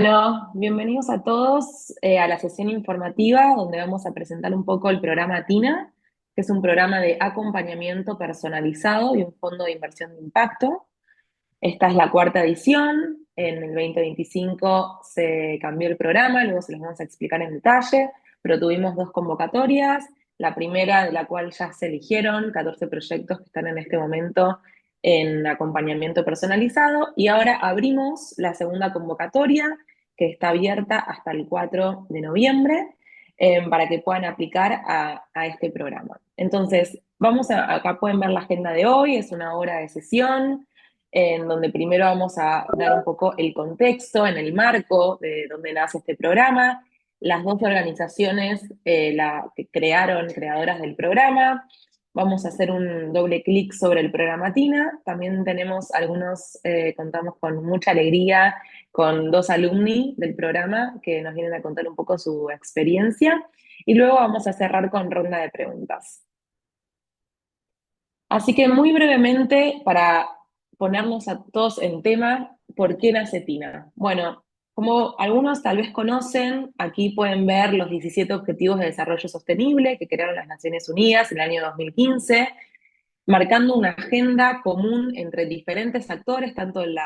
Bueno, bienvenidos a todos a la sesión informativa donde vamos a presentar un poco el programa TINA, que es un programa de acompañamiento personalizado y un fondo de inversión de impacto. Esta es la cuarta edición. En el 2025 se cambió el programa, luego se los vamos a explicar en detalle, pero tuvimos dos convocatorias. La primera, de la cual ya se eligieron 14 proyectos que están en este momento en acompañamiento personalizado, y ahora abrimos la segunda convocatoria, que está abierta hasta el 4 de noviembre, para que puedan aplicar a este programa. Entonces, acá pueden ver la agenda de hoy, es una hora de sesión en donde primero vamos a dar un poco el contexto en el marco de donde nace este programa, las dos organizaciones que creadoras del programa. Vamos a hacer un doble clic sobre el programa TINA. También tenemos contamos con mucha alegría con dos alumni del programa que nos vienen a contar un poco su experiencia. Y luego vamos a cerrar con ronda de preguntas. Así que muy brevemente, para ponernos a todos en tema, ¿por qué nace TINA? Bueno, como algunos tal vez conocen, aquí pueden ver los 17 Objetivos de Desarrollo Sostenible que crearon las Naciones Unidas en el año 2015, marcando una agenda común entre diferentes actores, tanto el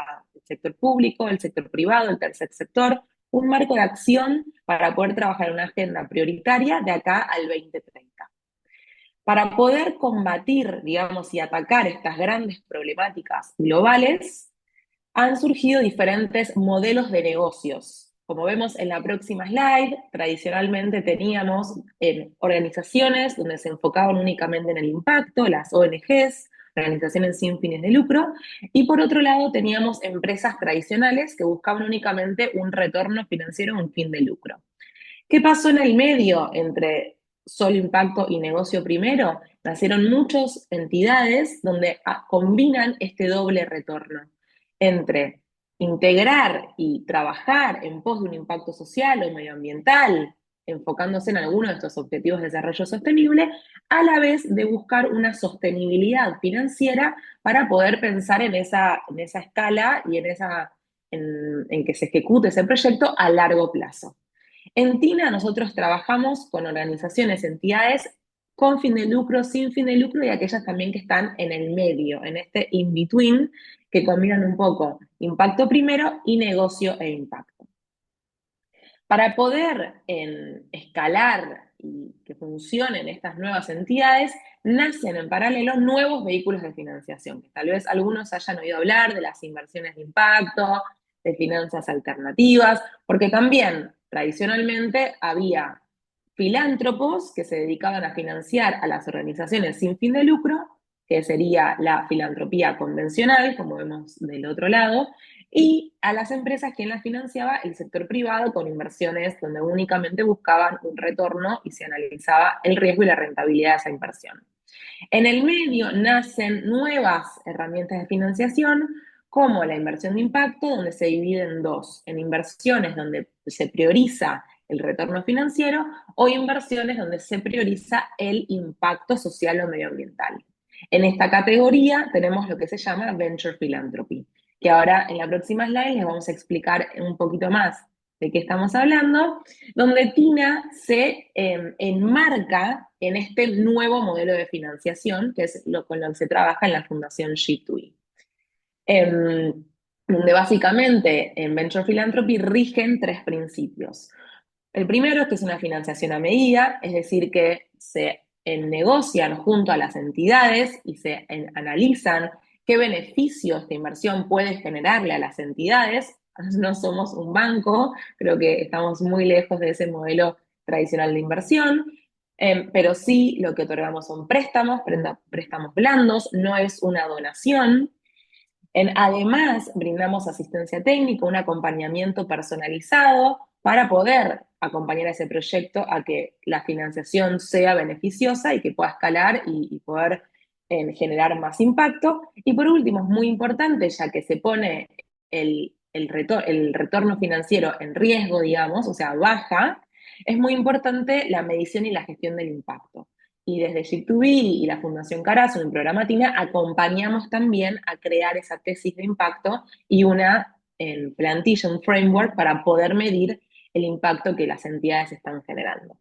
sector público, el sector privado, el tercer sector, un marco de acción para poder trabajar en una agenda prioritaria de acá al 2030. Para poder combatir, digamos, y atacar estas grandes problemáticas globales, han surgido diferentes modelos de negocios. Como vemos en la próxima slide, tradicionalmente teníamos organizaciones donde se enfocaban únicamente en el impacto, las ONGs, organizaciones sin fines de lucro, y por otro lado teníamos empresas tradicionales que buscaban únicamente un retorno financiero, un fin de lucro. ¿Qué pasó en el medio entre solo impacto y negocio primero? Nacieron muchas entidades donde combinan este doble retorno entre integrar y trabajar en pos de un impacto social o medioambiental, enfocándose en algunos de estos objetivos de desarrollo sostenible, a la vez de buscar una sostenibilidad financiera para poder pensar en esa escala y en que se ejecute ese proyecto a largo plazo. En TINA nosotros trabajamos con organizaciones, entidades con fin de lucro, sin fin de lucro y aquellas también que están en el medio, en este in-between, que combinan un poco impacto primero y negocio e impacto. Para poder escalar y que funcionen estas nuevas entidades, nacen en paralelo nuevos vehículos de financiación, que tal vez algunos hayan oído hablar de las inversiones de impacto, de finanzas alternativas, porque también tradicionalmente había filántropos que se dedicaban a financiar a las organizaciones sin fin de lucro, que sería la filantropía convencional, como vemos del otro lado, y a las empresas quien las financiaba el sector privado con inversiones donde únicamente buscaban un retorno y se analizaba el riesgo y la rentabilidad de esa inversión. En el medio nacen nuevas herramientas de financiación como la inversión de impacto, donde se divide en dos, en inversiones donde se prioriza el retorno financiero o inversiones donde se prioriza el impacto social o medioambiental. En esta categoría tenemos lo que se llama Venture Philanthropy, que ahora en la próxima slide les vamos a explicar un poquito más de qué estamos hablando, donde TINA se enmarca en este nuevo modelo de financiación, que es con lo que se trabaja en la Fundación G2E. Donde básicamente en Venture Philanthropy rigen tres principios. El primero es que es una financiación a medida, es decir, que se negocian junto a las entidades y se analizan qué beneficio esta inversión puede generarle a las entidades. No somos un banco, creo que estamos muy lejos de ese modelo tradicional de inversión, pero sí lo que otorgamos son préstamos blandos, no es una donación. Además, brindamos asistencia técnica, un acompañamiento personalizado para poder acompañar a ese proyecto a que la financiación sea beneficiosa y que pueda escalar y poder generar más impacto. Y por último, es muy importante, ya que se pone el retorno financiero en riesgo, digamos, o sea, baja, es muy importante la medición y la gestión del impacto. Y desde G2B y la Fundación Carazo, en el programa TINA, acompañamos también a crear esa tesis de impacto y una en plantilla, un framework para poder medir el impacto que las entidades están generando.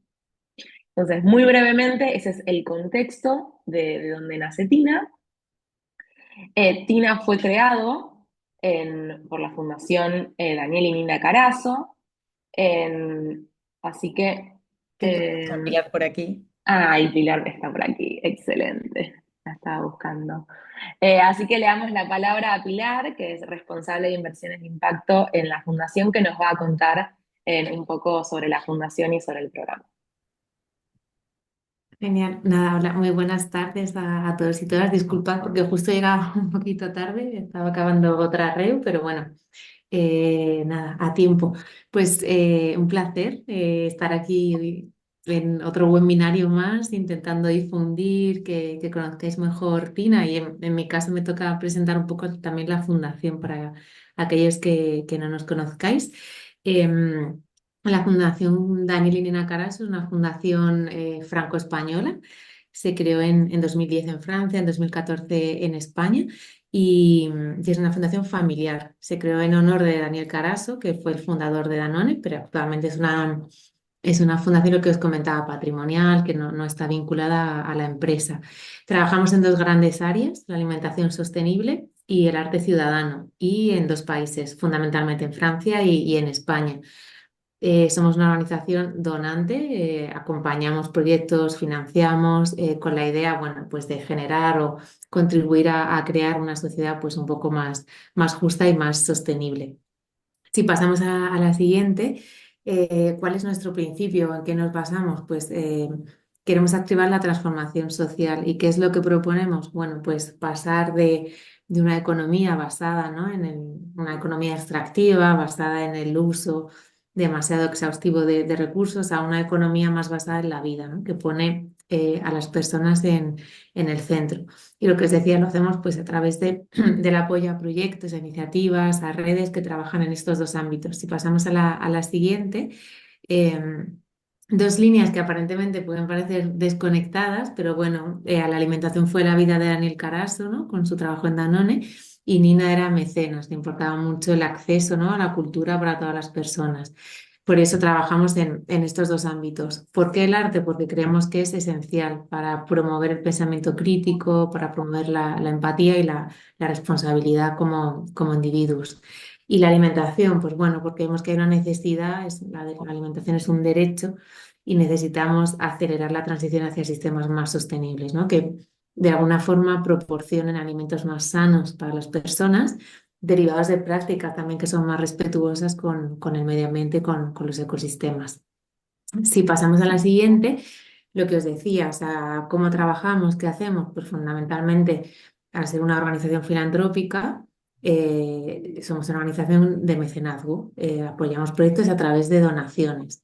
Entonces, muy brevemente, ese es el contexto de donde nace TINA. TINA fue creado por la Fundación Daniel y Linda Carazo. Así que... Que tenemos a Pilar por aquí. y Pilar está por aquí, excelente. La estaba buscando. Así que le damos la palabra a Pilar, que es responsable de inversiones de impacto en la fundación, que nos va a contar un poco sobre la fundación y sobre el programa. Genial. Nada, hola, muy buenas tardes a todos y todas. Disculpad porque justo llegaba un poquito tarde, estaba acabando otra reu, pero bueno, nada, a tiempo. Pues un placer estar aquí hoy en otro webinario más, intentando difundir, que conozcáis mejor Tina y en mi caso me toca presentar un poco también la fundación para aquellos que no nos conozcáis. Em, la Fundación Daniel y Nina Carasso es una fundación franco-española. Se creó en 2010 en Francia, en 2014 en España y es una fundación familiar. Se creó en honor de Daniel Carasso, que fue el fundador de Danone, pero actualmente es una fundación, lo que os comentaba, patrimonial, que no está vinculada a la empresa. Trabajamos en dos grandes áreas, la alimentación sostenible y el arte ciudadano, y en dos países, fundamentalmente en Francia y en España. Somos una organización donante, acompañamos proyectos, financiamos con la idea, bueno, pues de generar o contribuir a crear una sociedad pues un poco más justa y más sostenible. Si pasamos a la siguiente, ¿cuál es nuestro principio? ¿En qué nos basamos? Pues queremos activar la transformación social. ¿Y qué es lo que proponemos? Bueno, pues pasar de una economía basada, ¿no? Una economía extractiva, basada en el uso demasiado exhaustivo de recursos, a una economía más basada en la vida, ¿no? Que pone a las personas en el centro. Y lo que os decía, lo hacemos pues a través del apoyo a proyectos, a iniciativas, a redes que trabajan en estos dos ámbitos. Si pasamos a la siguiente, eh, dos líneas que aparentemente pueden parecer desconectadas, pero bueno, a la alimentación fue la vida de Daniel Carasso, ¿no? Con su trabajo en Danone, y Nina era mecenas, le importaba mucho el acceso, ¿no? A la cultura para todas las personas. Por eso trabajamos en estos dos ámbitos. ¿Por qué el arte? Porque creemos que es esencial para promover el pensamiento crítico, para promover la empatía y la responsabilidad como individuos. Y la alimentación, pues bueno, porque vemos que hay una necesidad, la alimentación es un derecho y necesitamos acelerar la transición hacia sistemas más sostenibles, ¿no? Que de alguna forma proporcionen alimentos más sanos para las personas, derivados de prácticas también que son más respetuosas con el medio ambiente, con los ecosistemas. Si pasamos a la siguiente, lo que os decía, o sea, ¿cómo trabajamos? ¿Qué hacemos? Pues fundamentalmente, al ser una organización filantrópica, somos una organización de mecenazgo, apoyamos proyectos a través de donaciones.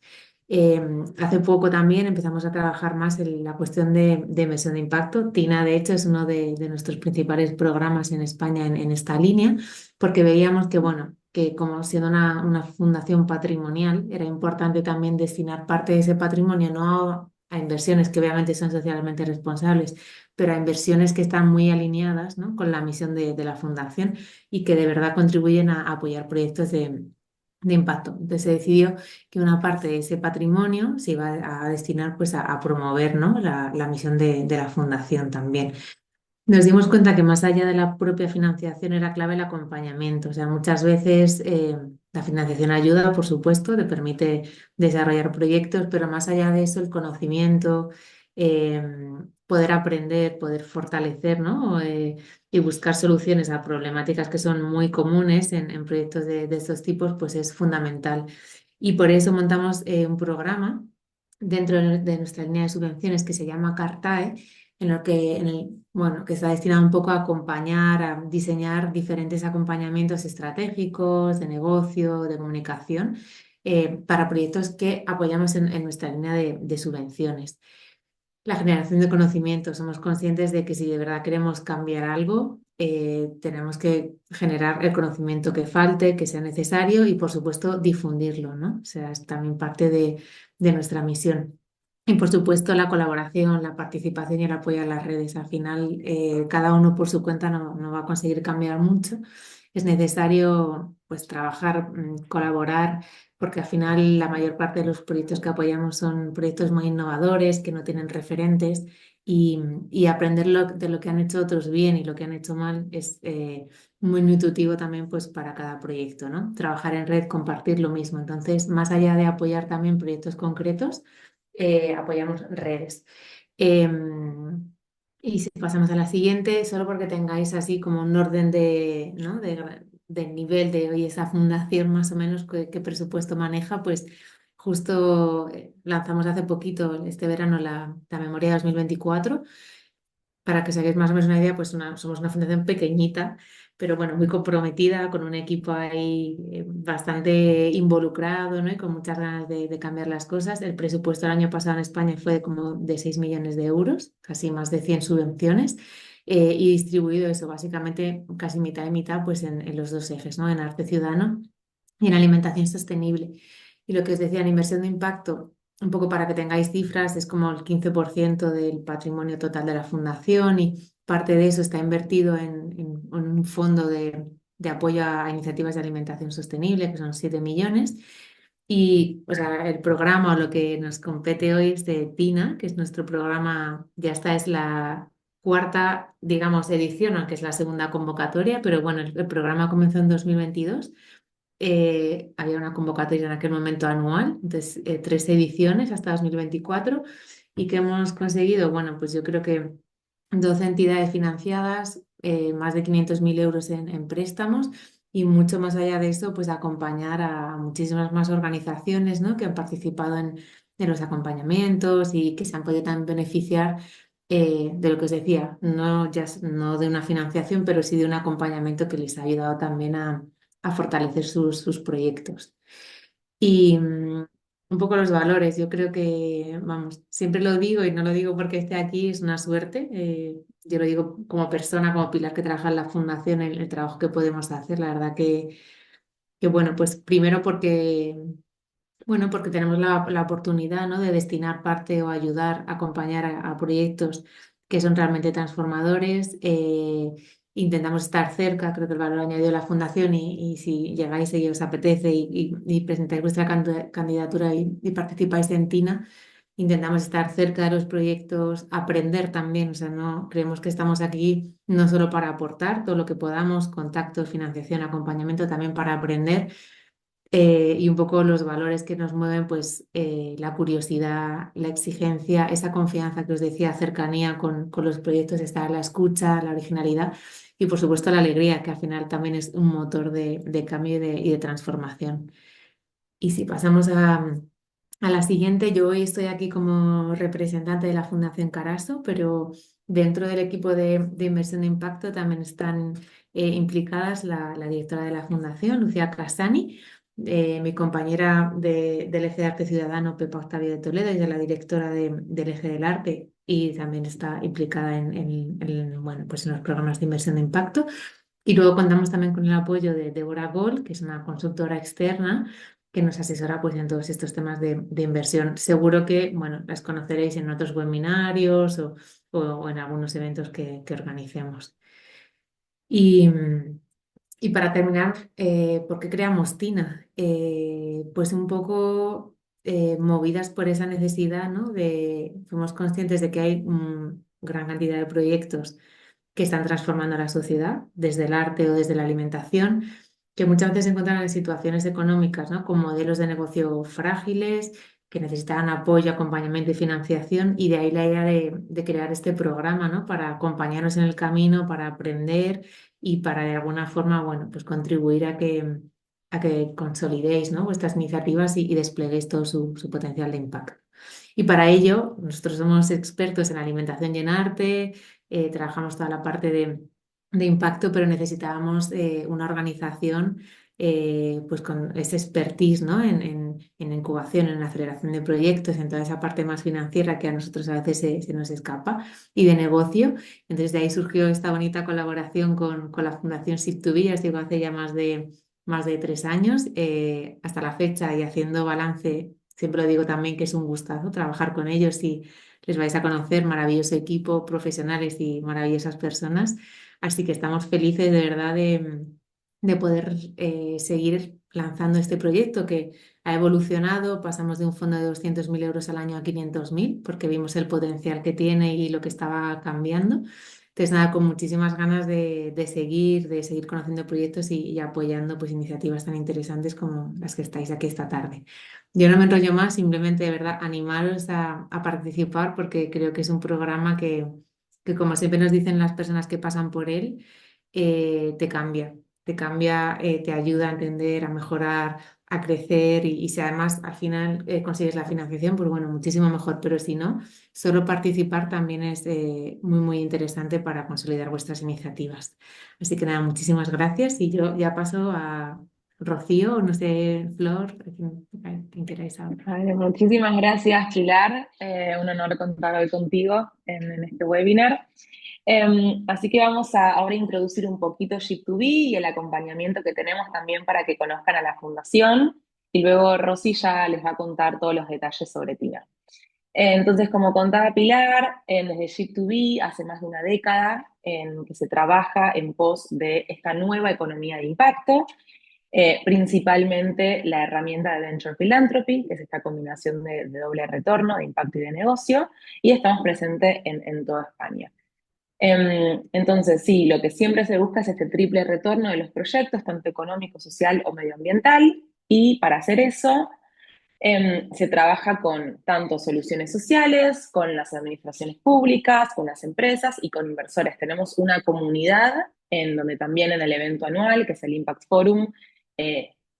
Eh, Hace poco también empezamos a trabajar más en la cuestión de inversión de impacto. TINA, de hecho, es uno de nuestros principales programas en España en esta línea, porque veíamos que, bueno, que como siendo una fundación patrimonial, era importante también destinar parte de ese patrimonio no a inversiones que obviamente son socialmente responsables, pero a inversiones que están muy alineadas, ¿no? Con la misión de la fundación y que de verdad contribuyen a apoyar proyectos de impacto. Entonces se decidió que una parte de ese patrimonio se iba a destinar pues a promover, ¿no? La misión de la fundación también. Nos dimos cuenta que más allá de la propia financiación era clave el acompañamiento. O sea, muchas veces la financiación ayuda, por supuesto, te permite desarrollar proyectos, pero más allá de eso, el conocimiento, eh, poder aprender, poder fortalecer, ¿no? Y buscar soluciones a problemáticas que son muy comunes en proyectos de estos tipos, pues es fundamental. Y por eso montamos un programa dentro de nuestra línea de subvenciones que se llama CARTAE bueno, que está destinado un poco a acompañar, a diseñar diferentes acompañamientos estratégicos, de negocio, de comunicación, para proyectos que apoyamos en nuestra línea de subvenciones. La generación de conocimiento. Somos conscientes de que si de verdad queremos cambiar algo, tenemos que generar el conocimiento que falte, que sea necesario y, por supuesto, difundirlo, ¿no? O sea, es también parte de nuestra misión. Y, por supuesto, la colaboración, la participación y el apoyo a las redes. Al final, cada uno por su cuenta no va a conseguir cambiar mucho es necesario pues trabajar, colaborar, porque al final la mayor parte de los proyectos que apoyamos son proyectos muy innovadores, que no tienen referentes y, y aprender de lo que han hecho otros bien y lo que han hecho mal es muy nutritivo también pues para cada proyecto, ¿no? Trabajar en red, compartir lo mismo. Entonces, más allá de apoyar también proyectos concretos, apoyamos redes. Em, y si pasamos a la siguiente, solo porque tengáis así como un orden de, ¿no? Del nivel de, oye, esa fundación más o menos qué presupuesto maneja, pues justo lanzamos hace poquito, este verano, la memoria 2024. Para que os hagáis más o menos una idea, pues somos una fundación pequeñita, pero bueno, muy comprometida, con un equipo ahí bastante involucrado, ¿no? Y con muchas ganas de cambiar las cosas. El presupuesto el año pasado en España fue como de 6 millones de euros, casi más de 100 subvenciones, y distribuido eso, básicamente casi mitad y mitad, pues en los dos ejes, ¿no? En arte ciudadano y en alimentación sostenible. Y lo que os decía, en inversión de impacto, un poco para que tengáis cifras, es como el 15% del patrimonio total de la fundación y parte de eso está invertido en un fondo de apoyo a iniciativas de alimentación sostenible, que son 7 millones. Y o sea, el programa o lo que nos compete hoy es de TINA, que es nuestro programa, ya está, es la cuarta, digamos, edición, aunque es la segunda convocatoria, pero bueno, el programa comenzó en 2022. Había una convocatoria en aquel momento anual, entonces 3 ediciones hasta 2024. ¿Y qué hemos conseguido? Bueno, pues yo creo que 12 entidades financiadas, más de 500.000 euros en préstamos y mucho más allá de eso, pues acompañar a muchísimas más organizaciones, ¿no? Que han participado en los acompañamientos y que se han podido también beneficiar de lo que os decía, no, no de una financiación, pero sí de un acompañamiento que les ha ayudado también a fortalecer sus proyectos. Y un poco los valores, yo creo que, vamos, siempre lo digo y no lo digo porque esté aquí, es una suerte. Yo lo digo como persona, como pilar que trabaja en la fundación, el trabajo que podemos hacer. La verdad que bueno, pues primero porque tenemos la oportunidad, ¿no? De destinar parte o ayudar, acompañar a proyectos que son realmente transformadores. Intentamos estar cerca, creo que el valor añadido de la fundación y si llegáis y os apetece y presentáis vuestra candidatura y participáis en TINA, intentamos estar cerca de los proyectos, aprender también, o sea, no creemos que estamos aquí no solo para aportar todo lo que podamos, contactos, financiación, acompañamiento, también para aprender y un poco los valores que nos mueven, pues la curiosidad, la exigencia, esa confianza que os decía, cercanía con los proyectos, estar la escucha, la originalidad y por supuesto la alegría, que al final también es un motor de cambio y de transformación. Y si pasamos a la siguiente, yo hoy estoy aquí como representante de la Fundación Caraso, pero dentro del equipo de inversión de impacto también están implicadas la directora de la Fundación, Lucía Casani, mi compañera del Eje de Arte Ciudadano, Pepa Octavio de Toledo, ella es la directora del Eje del Arte y también está implicada bueno, pues en los programas de inversión de impacto. Y luego contamos también con el apoyo de Deborah Gold, que es una consultora externa que nos asesora pues, en todos estos temas de inversión. Seguro que bueno, las conoceréis en otros webinarios o en algunos eventos que organicemos. Y, y para terminar, ¿por qué creamos TINA? Pues un poco movidas por esa necesidad, ¿no? Fuimos conscientes de que hay gran cantidad de proyectos que están transformando la sociedad, desde el arte o desde la alimentación, que muchas veces se encuentran en situaciones económicas, ¿no? Con modelos de negocio frágiles, que necesitan apoyo, acompañamiento y financiación, y de ahí la idea de crear este programa, ¿no? Para acompañarnos en el camino, para aprender y para de alguna forma, bueno, pues contribuir a que consolidéis, ¿no? Vuestras iniciativas y despleguéis todo su potencial de impacto. Y para ello, nosotros somos expertos en alimentación y en arte, trabajamos toda la parte de impacto, pero necesitábamos una organización pues con ese expertise, ¿no? En incubación, en aceleración de proyectos, en toda esa parte más financiera que a nosotros a veces se nos escapa y de negocio. Entonces de ahí surgió esta bonita colaboración con la Fundación Sip2Be, ya os digo, hace ya más de 3 años, hasta la fecha y haciendo balance. Siempre lo digo también que es un gustazo trabajar con ellos y les vais a conocer, maravilloso equipo, profesionales y maravillosas personas. Así que estamos felices de verdad de poder seguir lanzando este proyecto que ha evolucionado. Pasamos de un fondo de 200.000 euros al año a 500.000 porque vimos el potencial que tiene y lo que estaba cambiando. Entonces, nada, con muchísimas ganas de seguir conociendo proyectos y apoyando pues, iniciativas tan interesantes como las que estáis aquí esta tarde. Yo no me enrollo más, simplemente de verdad animaros a participar porque creo que es un programa que, como siempre nos dicen las personas que pasan por él, te cambia, te ayuda a entender, a mejorar, a crecer y si además al final consigues la financiación, pues bueno, muchísimo mejor, pero si no, solo participar también es muy, muy interesante para consolidar vuestras iniciativas. Así que nada, muchísimas gracias y yo ya paso a Rocío, no sé, Flor, quien queráis ahora. Vale, muchísimas gracias, Pilar. Un honor contar hoy contigo en este webinar. Así que vamos a ahora introducir un poquito Ship2B y el acompañamiento que tenemos también para que conozcan a la fundación. Y luego Rosy ya les va a contar todos los detalles sobre Tina. Entonces, como contaba Pilar, desde Ship2B hace más de una década en que se trabaja en pos de esta nueva economía de impacto, principalmente la herramienta de Venture Philanthropy, que es esta combinación de doble retorno, de impacto y de negocio, y estamos presentes en toda España. Entonces, sí, lo que siempre se busca es este triple retorno de los proyectos, tanto económico, social o medioambiental, y para hacer eso se trabaja con tanto soluciones sociales, con las administraciones públicas, con las empresas y con inversores. Tenemos una comunidad en donde también en el evento anual, que es el Impact Forum,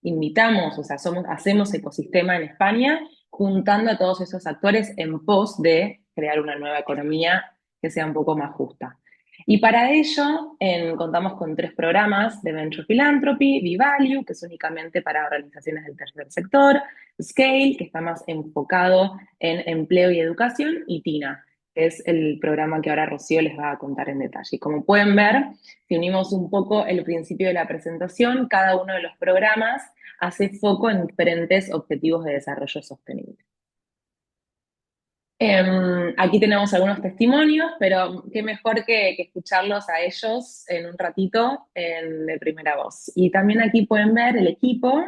invitamos, o sea, hacemos ecosistema en España, juntando a todos esos actores en pos de crear una nueva economía que sea un poco más justa. Y para ello contamos con 3 programas de Venture Philanthropy: V-Value, que es únicamente para organizaciones del tercer sector; Scale, que está más enfocado en empleo y educación; y TINA, que es el programa que ahora Rocío les va a contar en detalle. Y como pueden ver, si unimos un poco el principio de la presentación, cada uno de los programas hace foco en diferentes objetivos de desarrollo sostenible. Aquí tenemos algunos testimonios, pero qué mejor que escucharlos a ellos en un ratito de primera voz. Y también aquí pueden ver el equipo,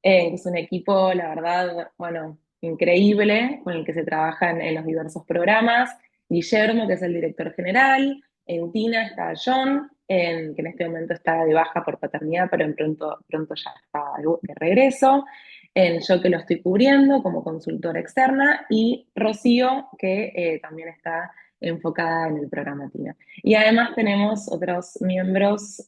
que es un equipo, la verdad, bueno, increíble, con el que se trabaja en los diversos programas. Guillermo, que es el director general; en Tina está John, que en este momento está de baja por paternidad, pero pronto ya está de regreso; yo, que lo estoy cubriendo como consultora externa; y Rocío, que también está enfocada en el programa TINA. Y además tenemos otros miembros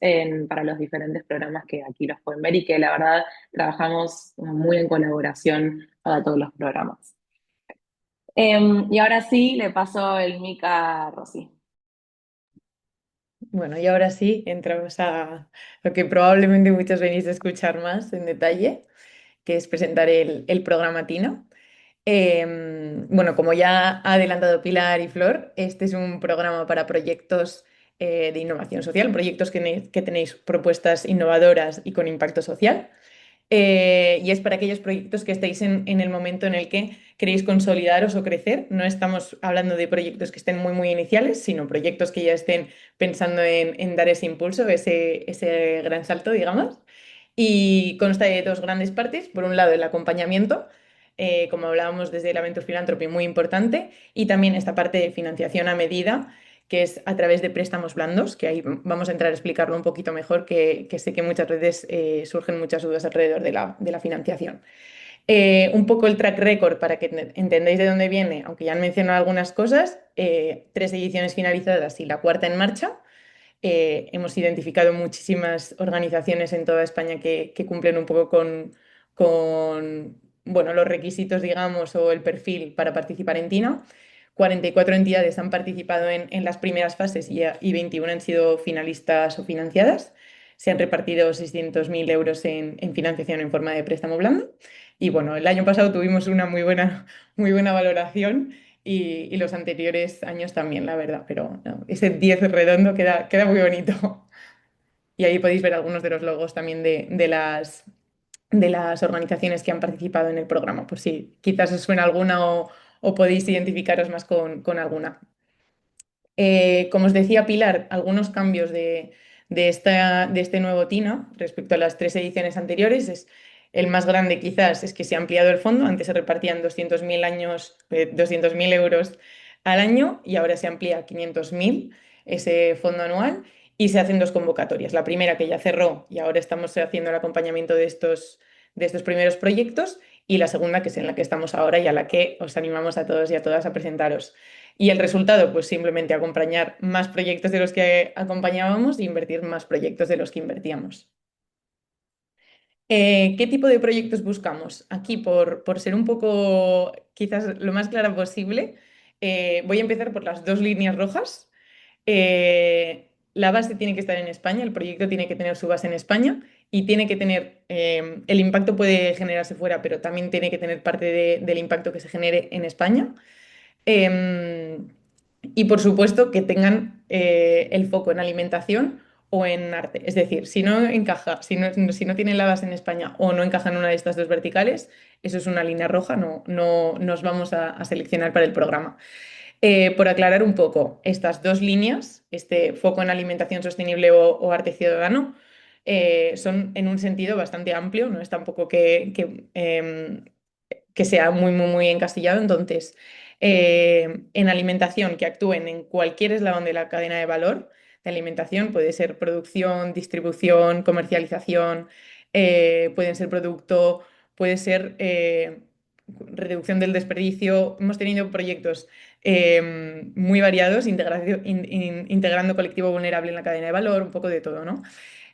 para los diferentes programas que aquí los pueden ver y que la verdad trabajamos muy en colaboración para todos los programas. Y ahora sí, le paso el mic a Rosy. Bueno, y ahora sí, entramos a lo que probablemente muchos venís a escuchar más en detalle, que es presentar el programa Tino. Bueno, como ya ha adelantado Pilar y Flor, este es un programa para proyectos de innovación social, proyectos que tenéis propuestas innovadoras y con impacto social. Y es para aquellos proyectos que estéis en el momento en el que queréis consolidaros o crecer. No estamos hablando de proyectos que estén muy, muy iniciales, sino proyectos que ya estén pensando en dar ese impulso, ese gran salto, digamos. Y consta de 2 grandes partes. Por un lado, el acompañamiento, como hablábamos desde el Aventure Philanthropy, muy importante, y también esta parte de financiación a medida, que es a través de préstamos blandos, que ahí vamos a entrar a explicarlo un poquito mejor, que sé que muchas veces surgen muchas dudas alrededor de la financiación. Un poco el track record para que entendáis de dónde viene, aunque ya han mencionado algunas cosas: 3 ediciones finalizadas y la cuarta en marcha. Hemos identificado muchísimas organizaciones en toda España que cumplen un poco con, bueno, los requisitos, digamos, o el perfil para participar en TINA. 44 entidades han participado en las primeras fases y 21 han sido finalistas o financiadas. Se han repartido 600.000 euros en financiación en forma de préstamo blando. Y bueno, el año pasado tuvimos una muy buena valoración y los anteriores años también, la verdad, pero no, ese 10 redondo queda muy bonito. Y ahí podéis ver algunos de los logos también de las organizaciones que han participado en el programa, por si quizás os suena alguna o podéis identificaros más con alguna. Como os decía Pilar, algunos cambios de este nuevo TINA respecto a las tres ediciones anteriores es el más grande quizás es que se ha ampliado el fondo. Antes se repartían 200.000 euros al año y ahora se amplía a 500.000 ese fondo anual y se hacen dos convocatorias. La primera que ya cerró y ahora estamos haciendo el acompañamiento de estos primeros proyectos y la segunda que es en la que estamos ahora y a la que os animamos a todos y a todas a presentaros. Y el resultado, pues simplemente acompañar más proyectos de los que acompañábamos e invertir más proyectos de los que invertíamos. ¿Qué tipo de proyectos buscamos? Aquí, por ser un poco quizás lo más clara posible, voy a empezar por las dos líneas rojas. La base tiene que estar en España, el proyecto tiene que tener su base en España y tiene que tener, el impacto puede generarse fuera, pero también tiene que tener parte del impacto que se genere en España. Em, y por supuesto que tengan el foco en alimentación o en arte. Es decir, si no encaja, si no tienen la base en España o no encaja en una de estas dos verticales, eso es una línea roja, no nos vamos a seleccionar para el programa. Por aclarar un poco, estas dos líneas, este foco en alimentación sostenible o arte ciudadano, son en un sentido bastante amplio, no es tampoco que sea muy encastillado. Entonces, en alimentación, que actúen en cualquier eslabón de la cadena de valor de alimentación, puede ser producción, distribución, comercialización, pueden ser producto, puede ser reducción del desperdicio. Hemos tenido proyectos muy variados, integrando colectivo vulnerable en la cadena de valor, un poco de todo, ¿no?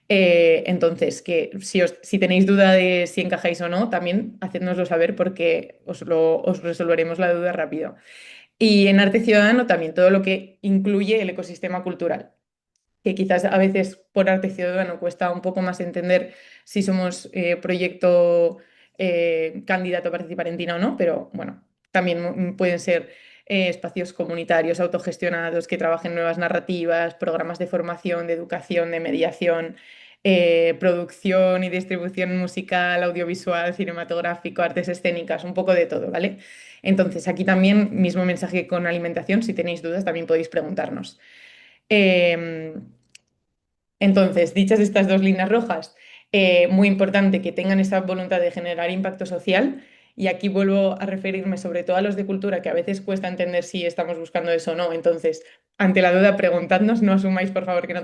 Entonces, que si tenéis duda de si encajáis o no, también hacednoslo saber porque os resolveremos la duda rápido. Y en arte ciudadano también todo lo que incluye el ecosistema cultural, que quizás a veces por arte ciudadano cuesta un poco más entender si somos proyecto candidato a participar en TINA o no, pero bueno, también pueden ser espacios comunitarios autogestionados que trabajen nuevas narrativas, programas de formación, de educación, de mediación, producción y distribución musical, audiovisual, cinematográfico, artes escénicas, un poco de todo, ¿vale? Entonces, aquí también, mismo mensaje con alimentación, si tenéis dudas, también podéis preguntarnos. Em, entonces, dichas estas dos líneas rojas, muy importante que tengan esa voluntad de generar impacto social. Y aquí vuelvo a referirme sobre todo a los de cultura, que a veces cuesta entender si estamos buscando eso o no. Entonces, ante la duda, preguntadnos, no asumáis, por favor, que no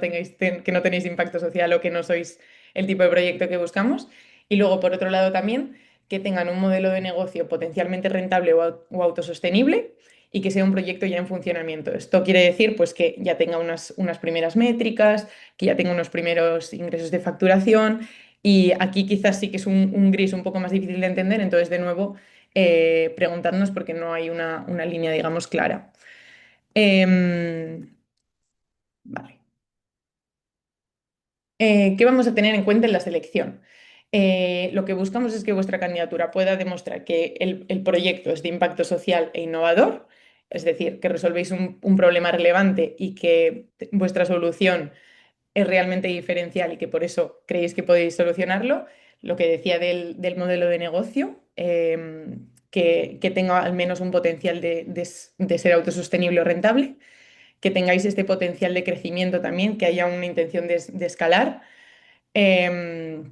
tenéis impacto social o que no sois el tipo de proyecto que buscamos. Y luego, por otro lado, también que tengan un modelo de negocio potencialmente rentable o autosostenible y que sea un proyecto ya en funcionamiento. Esto quiere decir pues, que ya tenga unas primeras métricas, que ya tenga unos primeros ingresos de facturación y aquí quizás sí que es un gris un poco más difícil de entender, entonces de nuevo preguntarnos porque no hay una línea, digamos, clara. Vale. ¿Qué vamos a tener en cuenta en la selección? Lo que buscamos es que vuestra candidatura pueda demostrar que el proyecto es de impacto social e innovador, es decir, que resolvéis un problema relevante y que vuestra solución es realmente diferencial y que por eso creéis que podéis solucionarlo. Lo que decía del modelo de negocio, que tenga al menos un potencial de ser autosostenible o rentable, que tengáis este potencial de crecimiento también, que haya una intención de escalar eh,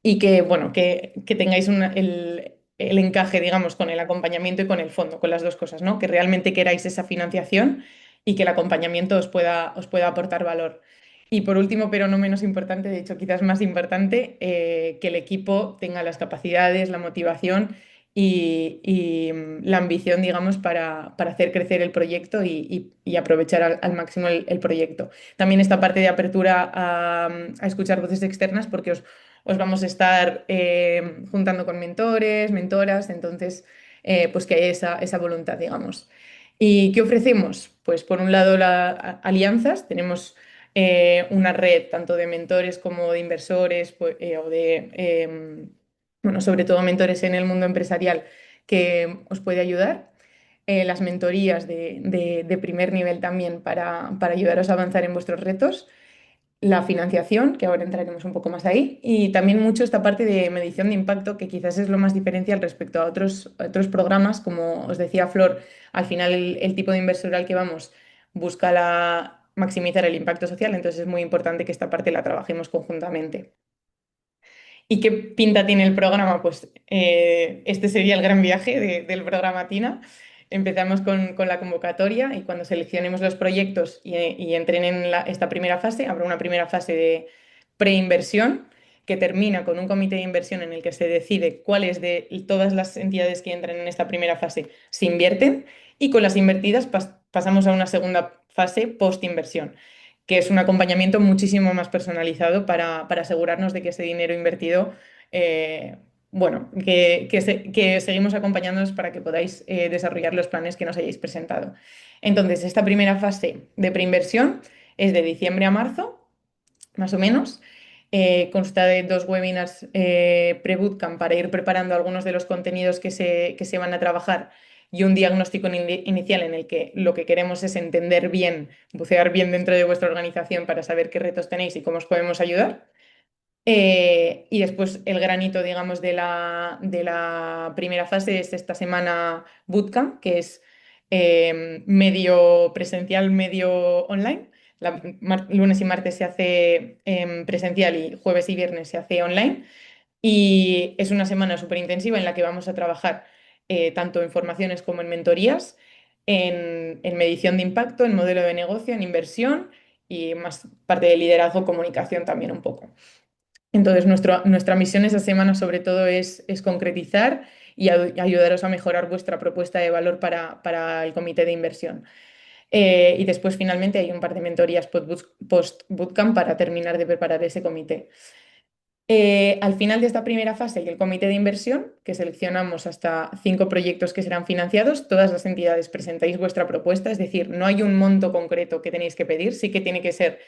y que, bueno, que tengáis el encaje, digamos, con el acompañamiento y con el fondo, con las dos cosas, ¿no? Que realmente queráis esa financiación y que el acompañamiento os pueda aportar valor. Y por último, pero no menos importante, de hecho quizás más importante, que el equipo tenga las capacidades, la motivación y la ambición, digamos, para hacer crecer el proyecto y aprovechar al máximo el proyecto. También esta parte de apertura a escuchar voces externas porque os vamos a estar juntando con mentores, mentoras, entonces pues que hay esa voluntad, digamos. ¿Y qué ofrecemos? Pues por un lado alianzas, tenemos una red tanto de mentores como de inversores o de, bueno, sobre todo mentores en el mundo empresarial que os puede ayudar. Las mentorías de primer nivel también para ayudaros a avanzar en vuestros retos, la financiación, que ahora entraremos un poco más ahí, y también mucho esta parte de medición de impacto, que quizás es lo más diferencial respecto a otros programas, como os decía Flor, al final el tipo de inversor al que vamos busca maximizar el impacto social, entonces es muy importante que esta parte la trabajemos conjuntamente. ¿Y qué pinta tiene el programa? Pues este sería el gran viaje del programa Tina. Empezamos con la convocatoria y cuando seleccionemos los proyectos y entren en esta primera fase, habrá una primera fase de preinversión que termina con un comité de inversión en el que se decide cuáles de todas las entidades que entran en esta primera fase se invierten y con las invertidas pasamos a una segunda fase post-inversión, que es un acompañamiento muchísimo más personalizado para asegurarnos de que ese dinero invertido, eh, bueno, que seguimos acompañándonos para que podáis desarrollar los planes que nos hayáis presentado. Entonces, esta primera fase de preinversión es de diciembre a marzo, más o menos. Consta de 2 webinars pre-bootcamp para ir preparando algunos de los contenidos que se van a trabajar y un diagnóstico inicial en el que lo que queremos es entender bien, bucear bien dentro de vuestra organización para saber qué retos tenéis y cómo os podemos ayudar. Y después el granito, digamos, de la primera fase es esta semana bootcamp, que es medio presencial, medio online. Lunes y martes se hace presencial y jueves y viernes se hace online. Y es una semana súper intensiva en la que vamos a trabajar tanto en formaciones como en mentorías, en medición de impacto, en modelo de negocio, en inversión y más parte de liderazgo, comunicación también un poco. Entonces, nuestra misión esa semana sobre todo es concretizar y ayudaros a mejorar vuestra propuesta de valor para el comité de inversión. Y después, finalmente, hay un par de mentorías post-bootcamp para terminar de preparar ese comité. Al final de esta primera fase hay el comité de inversión, que seleccionamos hasta 5 proyectos que serán financiados. Todas las entidades presentáis vuestra propuesta, es decir, no hay un monto concreto que tenéis que pedir, sí que tiene que ser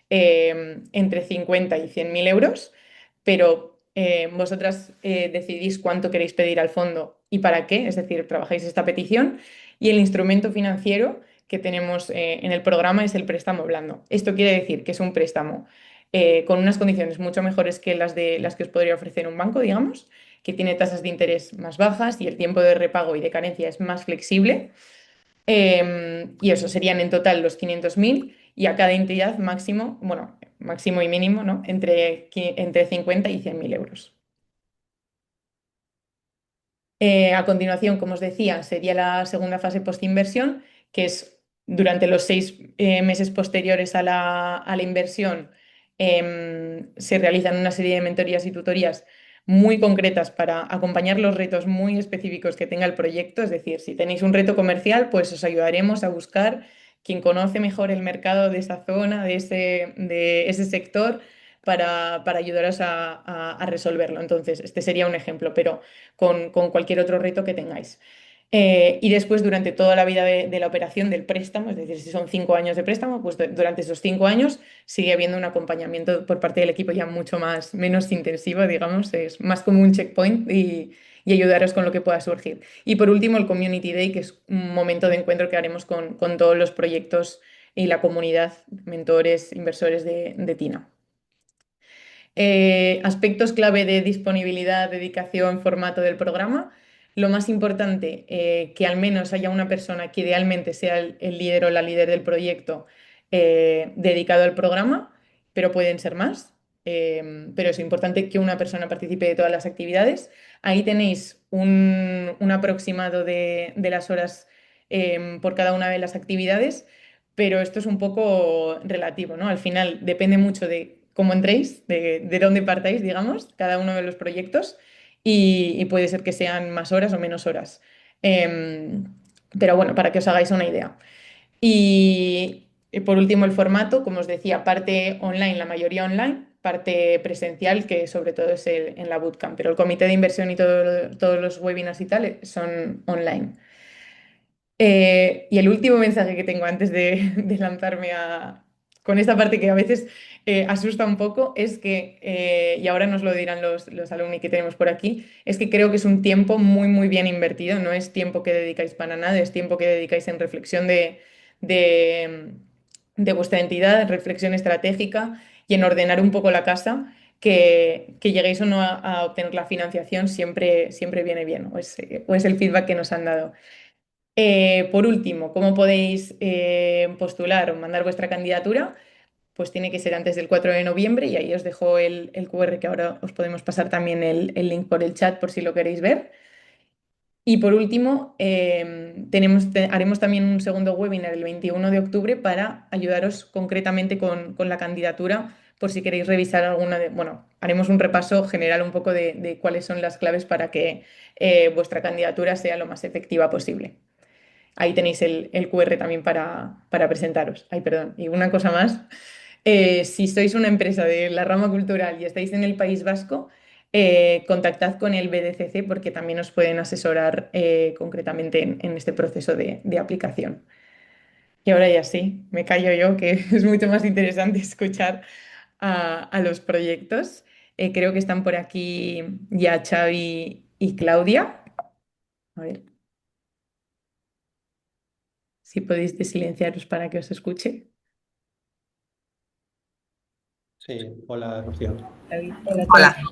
entre 50 y 100.000 euros, pero vosotras decidís cuánto queréis pedir al fondo y para qué, es decir, trabajáis esta petición y el instrumento financiero que tenemos en el programa es el préstamo blando. Esto quiere decir que es un préstamo con unas condiciones mucho mejores que las que os podría ofrecer un banco, digamos, que tiene tasas de interés más bajas y el tiempo de repago y de carencia es más flexible. Y eso serían en total los 500.000 y a cada entidad máximo, bueno, máximo y mínimo, ¿no? Entre 50 y 100.000 euros. A continuación, como os decía, sería la segunda fase post-inversión, que es durante los 6 meses posteriores a la inversión, se realizan una serie de mentorías y tutorías muy concretas para acompañar los retos muy específicos que tenga el proyecto. Es decir, si tenéis un reto comercial, pues os ayudaremos a buscar quien conoce mejor el mercado de esa zona, de ese sector, para ayudaros a resolverlo. Entonces, este sería un ejemplo, pero con cualquier otro reto que tengáis. Y después, durante toda la vida de la operación del préstamo, es decir, si son 5 años de préstamo, pues durante esos 5 años sigue habiendo un acompañamiento por parte del equipo ya mucho menos intensivo, digamos, es más como un checkpoint y ayudaros con lo que pueda surgir. Y por último, el Community Day, que es un momento de encuentro que haremos con todos los proyectos y la comunidad, mentores, inversores de Tina. Aspectos clave de disponibilidad, dedicación, formato del programa. Lo más importante, que al menos haya una persona que idealmente sea el líder o la líder del proyecto dedicado al programa, pero pueden ser más. Pero es importante que una persona participe de todas las actividades. Ahí tenéis un aproximado de las horas por cada una de las actividades, pero esto es un poco relativo, ¿no? Al final depende mucho de cómo entréis, de dónde partáis, digamos, cada uno de los proyectos y puede ser que sean más horas o menos horas. Em, pero bueno, para que os hagáis una idea. Y por último, el formato, como os decía, parte online, la mayoría online, parte presencial, que sobre todo es en la bootcamp, pero el comité de inversión y todos los webinars y tal son online. Y el último mensaje que tengo antes de lanzarme con esta parte que a veces asusta un poco es que, y ahora nos lo dirán los alumni que tenemos por aquí, es que creo que es un tiempo muy, muy bien invertido, no es tiempo que dedicáis para nada, es tiempo que dedicáis en reflexión de, de vuestra entidad, en reflexión estratégica y en ordenar un poco la casa. Que lleguéis o no a obtener la financiación siempre viene bien, o es el feedback que nos han dado. Por último, ¿cómo podéis postular o mandar vuestra candidatura? Pues tiene que ser antes del 4 de noviembre y ahí os dejo el QR que ahora os podemos pasar también el link por el chat por si lo queréis ver. Y por último, haremos también un segundo webinar el 21 de octubre para ayudaros concretamente con la candidatura, por si queréis revisar alguna de, bueno, haremos un repaso general un poco de cuáles son las claves para que vuestra candidatura sea lo más efectiva posible. Ahí tenéis el QR también para presentaros. Ay, perdón. Y una cosa más, si sois una empresa de la rama cultural y estáis en el País Vasco, contactad con el BDCC porque también os pueden asesorar concretamente en este proceso de aplicación. Y ahora ya sí, me callo yo, que es mucho más interesante escuchar a los proyectos. Creo que están por aquí ya Xavi y Claudia. A ver si podéis desilenciaros para que os escuche. Sí, hola Rocío. Xavi, hola, Hola, Xavi.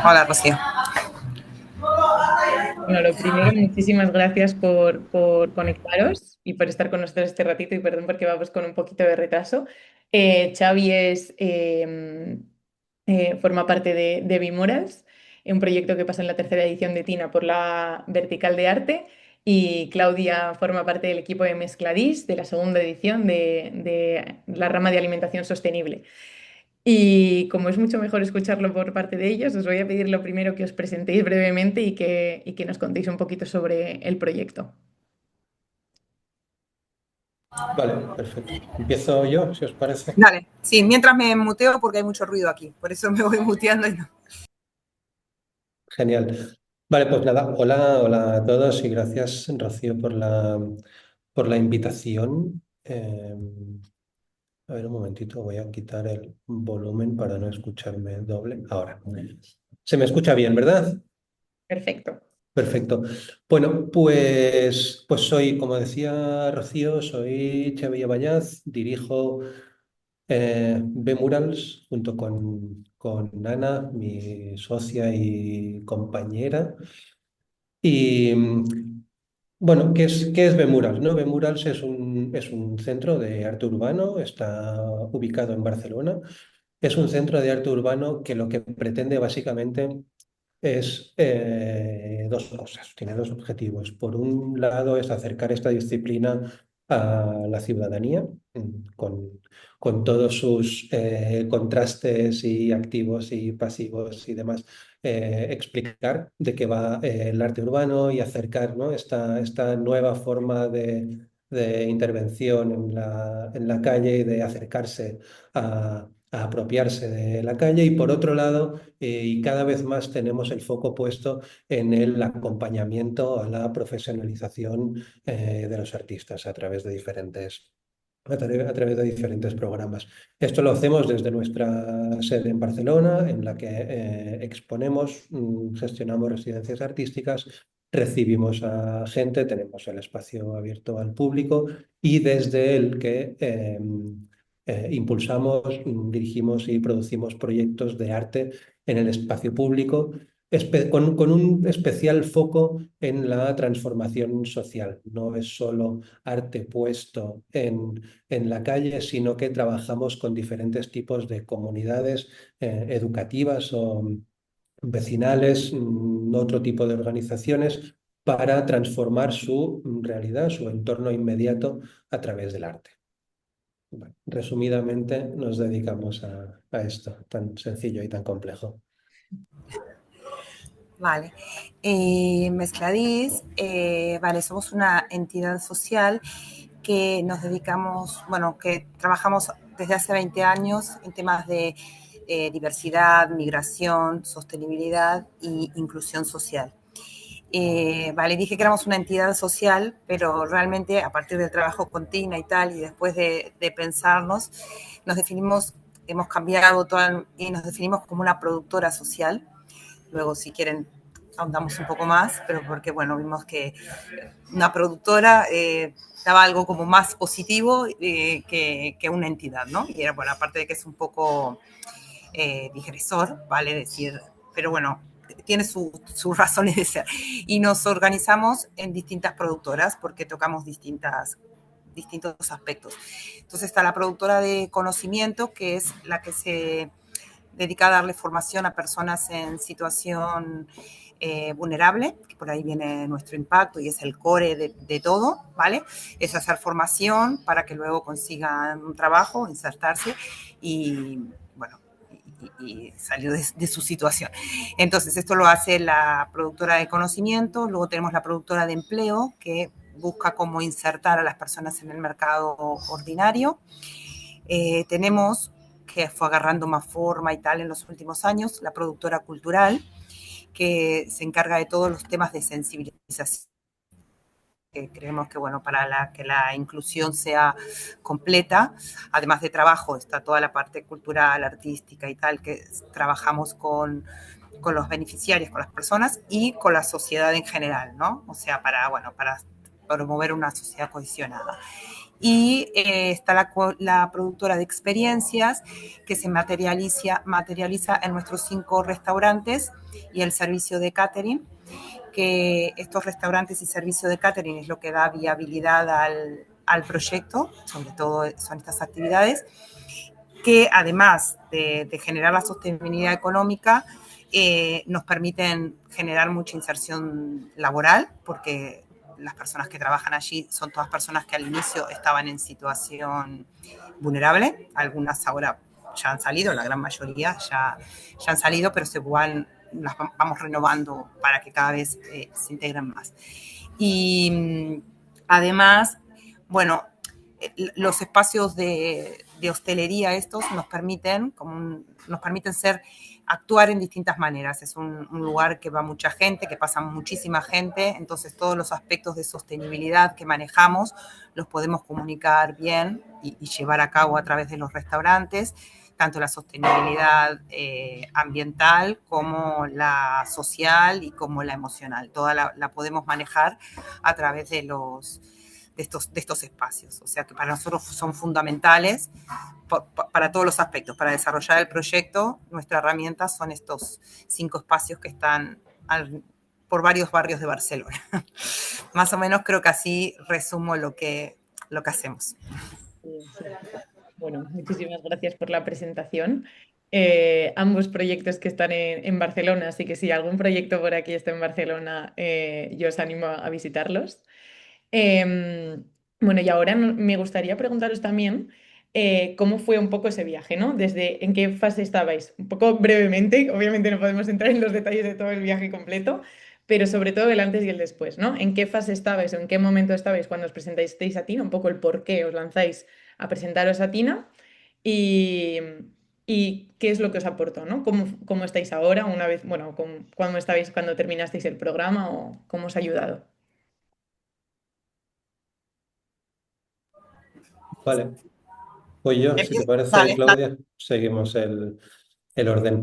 hola Rocío. Bueno, lo primero, muchísimas gracias por conectaros y por estar con nosotros este ratito y perdón porque vamos con un poquito de retraso. Xavi forma parte de Bimorals, un proyecto que pasa en la tercera edición de TINA por la Vertical de Arte, y Claudia forma parte del equipo de Mezcladís de la segunda edición de la rama de alimentación sostenible. Y como es mucho mejor escucharlo por parte de ellos, os voy a pedir lo primero que os presentéis brevemente y que nos contéis un poquito sobre el proyecto. Vale, perfecto. Empiezo yo, si os parece. Dale, sí, mientras me muteo porque hay mucho ruido aquí, por eso me voy muteando. Genial. Vale, pues nada, hola a todos y gracias, Rocío, por la invitación. A ver, un momentito, voy a quitar el volumen para no escucharme doble. Ahora. Se me escucha bien, ¿verdad? Perfecto. Perfecto. Bueno, pues soy, como decía Rocío, soy Xavi Vallaz, dirijo B-Murals junto con Ana, mi socia y compañera. Y bueno, ¿qué es B-Murals, no? B-Murals es un centro de arte urbano, está ubicado en Barcelona. Es un centro de arte urbano que lo que pretende básicamente es dos cosas, tiene dos objetivos. Por un lado es acercar esta disciplina a la ciudadanía con todos sus contrastes y activos y pasivos y demás. Explicar de qué va el arte urbano y acercar, ¿no? esta nueva forma de intervención en la calle y de acercarse a apropiarse de la calle. Y por otro lado, y cada vez más tenemos el foco puesto en el acompañamiento a la profesionalización de los artistas a través de diferentes programas. Esto lo hacemos desde nuestra sede en Barcelona, en la que exponemos, gestionamos residencias artísticas, recibimos a gente, tenemos el espacio abierto al público y desde el que impulsamos, dirigimos y producimos proyectos de arte en el espacio público, con un especial foco en la transformación social. No es solo arte puesto en la calle, sino que trabajamos con diferentes tipos de comunidades educativas o vecinales, otro tipo de organizaciones, para transformar su realidad, su entorno inmediato a través del arte. Bueno, resumidamente, nos dedicamos a esto tan sencillo y tan complejo. Vale. Mezcladís, vale, somos una entidad social que nos dedicamos, bueno, que trabajamos desde hace 20 años en temas de diversidad, migración, sostenibilidad e inclusión social. Vale, dije que éramos una entidad social, pero realmente a partir del trabajo con Tina y tal, y después de pensarnos, nos definimos, hemos cambiado todo y nos definimos como una productora social. Luego, si quieren, ahondamos un poco más, pero porque, bueno, vimos que una productora daba algo como más positivo que una entidad, ¿no? Y era, bueno, aparte de que es un poco digresor, ¿vale? Decir, pero bueno, tiene sus razones de ser. Y nos organizamos en distintas productoras porque tocamos distintos aspectos. Entonces está la productora de conocimiento, que es la que se dedica a darle formación a personas en situación vulnerable, que por ahí viene nuestro impacto y es el core de todo, ¿vale? Es hacer formación para que luego consigan un trabajo, insertarse y, bueno, y salir de su situación. Entonces, esto lo hace la productora de conocimiento. Luego tenemos la productora de empleo, que busca cómo insertar a las personas en el mercado ordinario. Tenemos, que fue agarrando más forma y tal en los últimos años, la productora cultural, que se encarga de todos los temas de sensibilización. Que creemos que, bueno, para que la inclusión sea completa, además de trabajo, está toda la parte cultural, artística y tal, que trabajamos con los beneficiarios, con las personas y con la sociedad en general, ¿no? O sea, para promover una sociedad cohesionada. Y está la productora de experiencias, que se materializa en nuestros 5 restaurantes y el servicio de catering, que estos restaurantes y servicio de catering es lo que da viabilidad al proyecto, sobre todo son estas actividades, que además de generar la sostenibilidad económica, nos permiten generar mucha inserción laboral, porque las personas que trabajan allí son todas personas que al inicio estaban en situación vulnerable, algunas ahora ya han salido, la gran mayoría ya han salido, pero las vamos renovando para que cada vez se integren más. Y además, bueno, los espacios de hostelería estos nos permiten actuar en distintas maneras. Es un lugar que va mucha gente, que pasa muchísima gente, entonces todos los aspectos de sostenibilidad que manejamos los podemos comunicar bien y llevar a cabo a través de los restaurantes, tanto la sostenibilidad ambiental como la social y como la emocional. Toda la podemos manejar a través de estos espacios. O sea que para nosotros son fundamentales para todos los aspectos. Para desarrollar el proyecto, nuestra herramienta son estos 5 espacios que están por varios barrios de Barcelona. Más o menos creo que así resumo lo que hacemos. Sí. Bueno, muchísimas gracias por la presentación. Ambos proyectos que están en Barcelona, así que si algún proyecto por aquí está en Barcelona, yo os animo a visitarlos. Bueno, y ahora me gustaría preguntaros también cómo fue un poco ese viaje, ¿no? En qué fase estabais, un poco brevemente, obviamente no podemos entrar en los detalles de todo el viaje completo, pero sobre todo el antes y el después, ¿no? ¿En qué fase estabais o en qué momento estabais cuando os presentasteis a Tina? Un poco el por qué os lanzáis a presentaros a Tina y, y qué es lo que os aportó, ¿no? ¿Cómo estáis ahora una vez, bueno, cómo estabais cuando terminasteis el programa o cómo os ha ayudado? Vale, pues yo, si te parece, Vale, Claudia, seguimos el orden.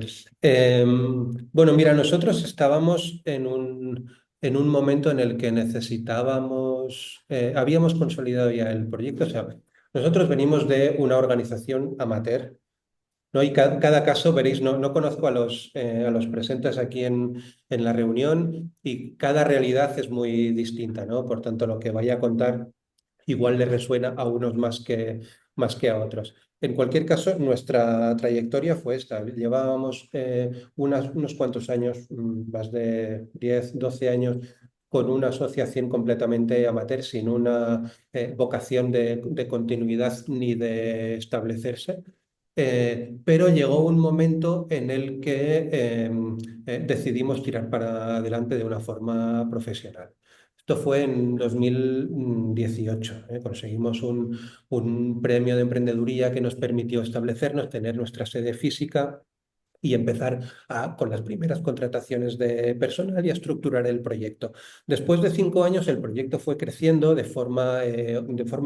Bueno, mira, nosotros estábamos en un momento en el que necesitábamos, habíamos consolidado ya el proyecto, o sea, nosotros venimos de una organización amateur, ¿no? Y cada caso, veréis, no conozco a los presentes aquí en la reunión y cada realidad es muy distinta, ¿no? Por tanto, lo que vaya a contar igual le resuena a unos más que a otros. En cualquier caso, nuestra trayectoria fue esta. Llevábamos unos cuantos años, más de 10 12 años, con una asociación completamente amateur, sin una vocación de continuidad ni de establecerse. Pero llegó un momento en el que decidimos tirar para adelante de una forma profesional. Esto fue en 2018. Conseguimos un premio de emprendeduría que nos permitió establecernos, tener nuestra sede física y empezar con las primeras contrataciones de personal y a estructurar el proyecto. Después de 5 años, el proyecto fue creciendo de forma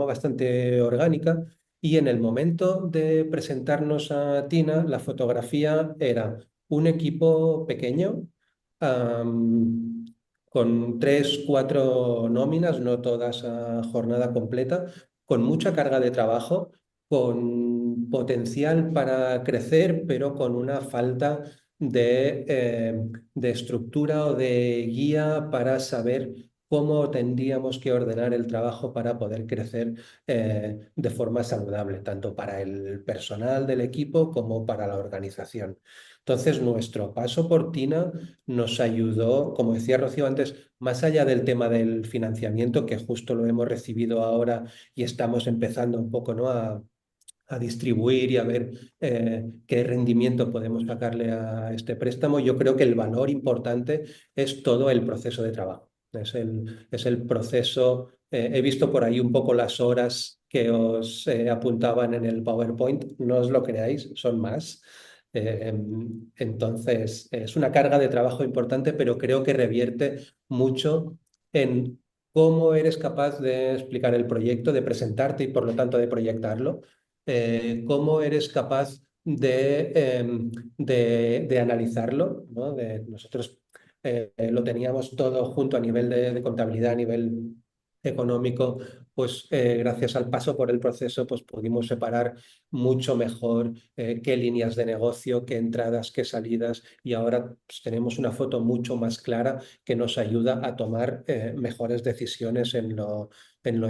bastante orgánica y en el momento de presentarnos a Tina, la fotografía era un equipo pequeño, am, con 3, 4 nóminas, no todas a jornada completa, con mucha carga de trabajo, con potencial para crecer, pero con una falta de estructura o de guía para saber cómo tendríamos que ordenar el trabajo para poder crecer de forma saludable, tanto para el personal del equipo como para la organización. Entonces, nuestro paso por Tina nos ayudó, como decía Rocío antes, más allá del tema del financiamiento, que justo lo hemos recibido ahora y estamos empezando un poco, ¿no?, a distribuir y a ver qué rendimiento podemos sacarle a este préstamo. Yo creo que el valor importante es todo el proceso de trabajo. Es el proceso. He visto por ahí un poco las horas que os apuntaban en el PowerPoint. No os lo creáis, son más. Entonces, es una carga de trabajo importante, pero creo que revierte mucho en cómo eres capaz de explicar el proyecto, de presentarte y por lo tanto de proyectarlo, cómo eres capaz de analizarlo, ¿no? Nosotros lo teníamos todo junto a nivel de contabilidad, a nivel económico, pues gracias al paso por el proceso, pues pudimos separar mucho mejor qué líneas de negocio, qué entradas, qué salidas, y ahora pues, tenemos una foto mucho más clara que nos ayuda a tomar mejores decisiones en lo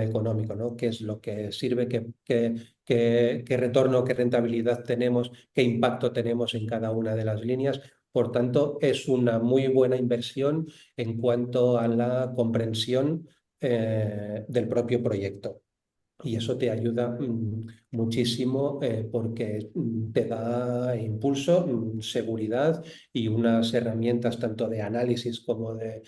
económico, ¿no? ¿Qué es lo que sirve, qué retorno, qué rentabilidad tenemos, qué impacto tenemos en cada una de las líneas? Por tanto, es una muy buena inversión en cuanto a la comprensión del propio proyecto. Y eso te ayuda muchísimo porque te da impulso, seguridad y unas herramientas tanto de análisis como de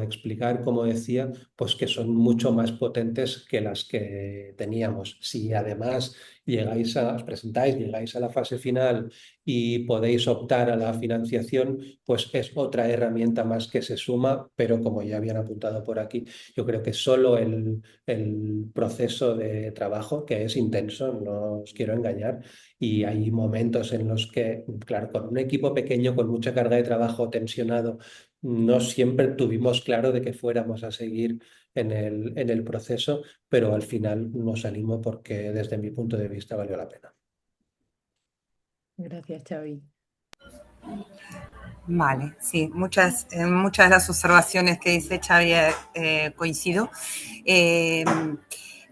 explicar, como decía, pues que son mucho más potentes que las que teníamos. Si además os presentáis, llegáis a la fase final y podéis optar a la financiación, pues es otra herramienta más que se suma, pero como ya habían apuntado por aquí, yo creo que solo el proceso de trabajo, que es intenso, no os quiero engañar, y hay momentos en los que, claro, con un equipo pequeño, con mucha carga de trabajo tensionado, no siempre tuvimos claro de que fuéramos a seguir en el proceso, pero al final nos animó porque desde mi punto de vista valió la pena. Gracias, Xavi. Vale, sí, muchas de las observaciones que dice Xavi coincido.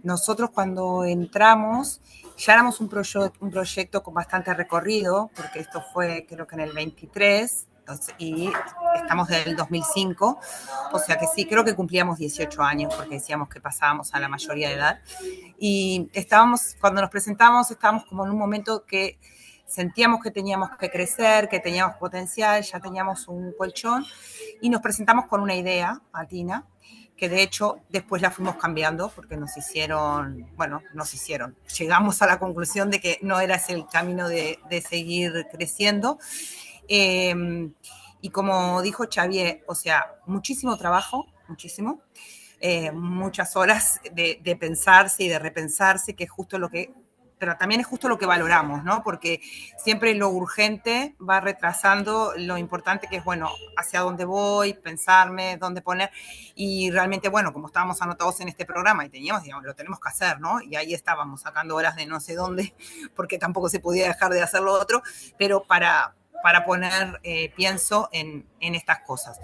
Nosotros cuando entramos ya éramos un proyecto con bastante recorrido, porque esto fue creo que en el 23 y estamos desde el 2005, o sea que sí, creo que cumplíamos 18 años porque decíamos que pasábamos a la mayoría de edad. Y cuando nos presentamos, estábamos como en un momento que sentíamos que teníamos que crecer, que teníamos potencial, ya teníamos un colchón y nos presentamos con una idea a Tina, que de hecho después la fuimos cambiando porque llegamos a la conclusión de que no era ese el camino de seguir creciendo. Y como dijo Xavier, o sea, muchísimo trabajo, muchísimo, muchas horas de pensarse y de repensarse, que es justo pero también es justo lo que valoramos, ¿no? Porque siempre lo urgente va retrasando lo importante que es, bueno, hacia dónde voy, pensarme, dónde poner, y realmente, bueno, como estábamos anotados en este programa y digamos, lo tenemos que hacer, ¿no? Y ahí estábamos sacando horas de no sé dónde, porque tampoco se podía dejar de hacer lo otro, pero para poner, pienso en estas cosas.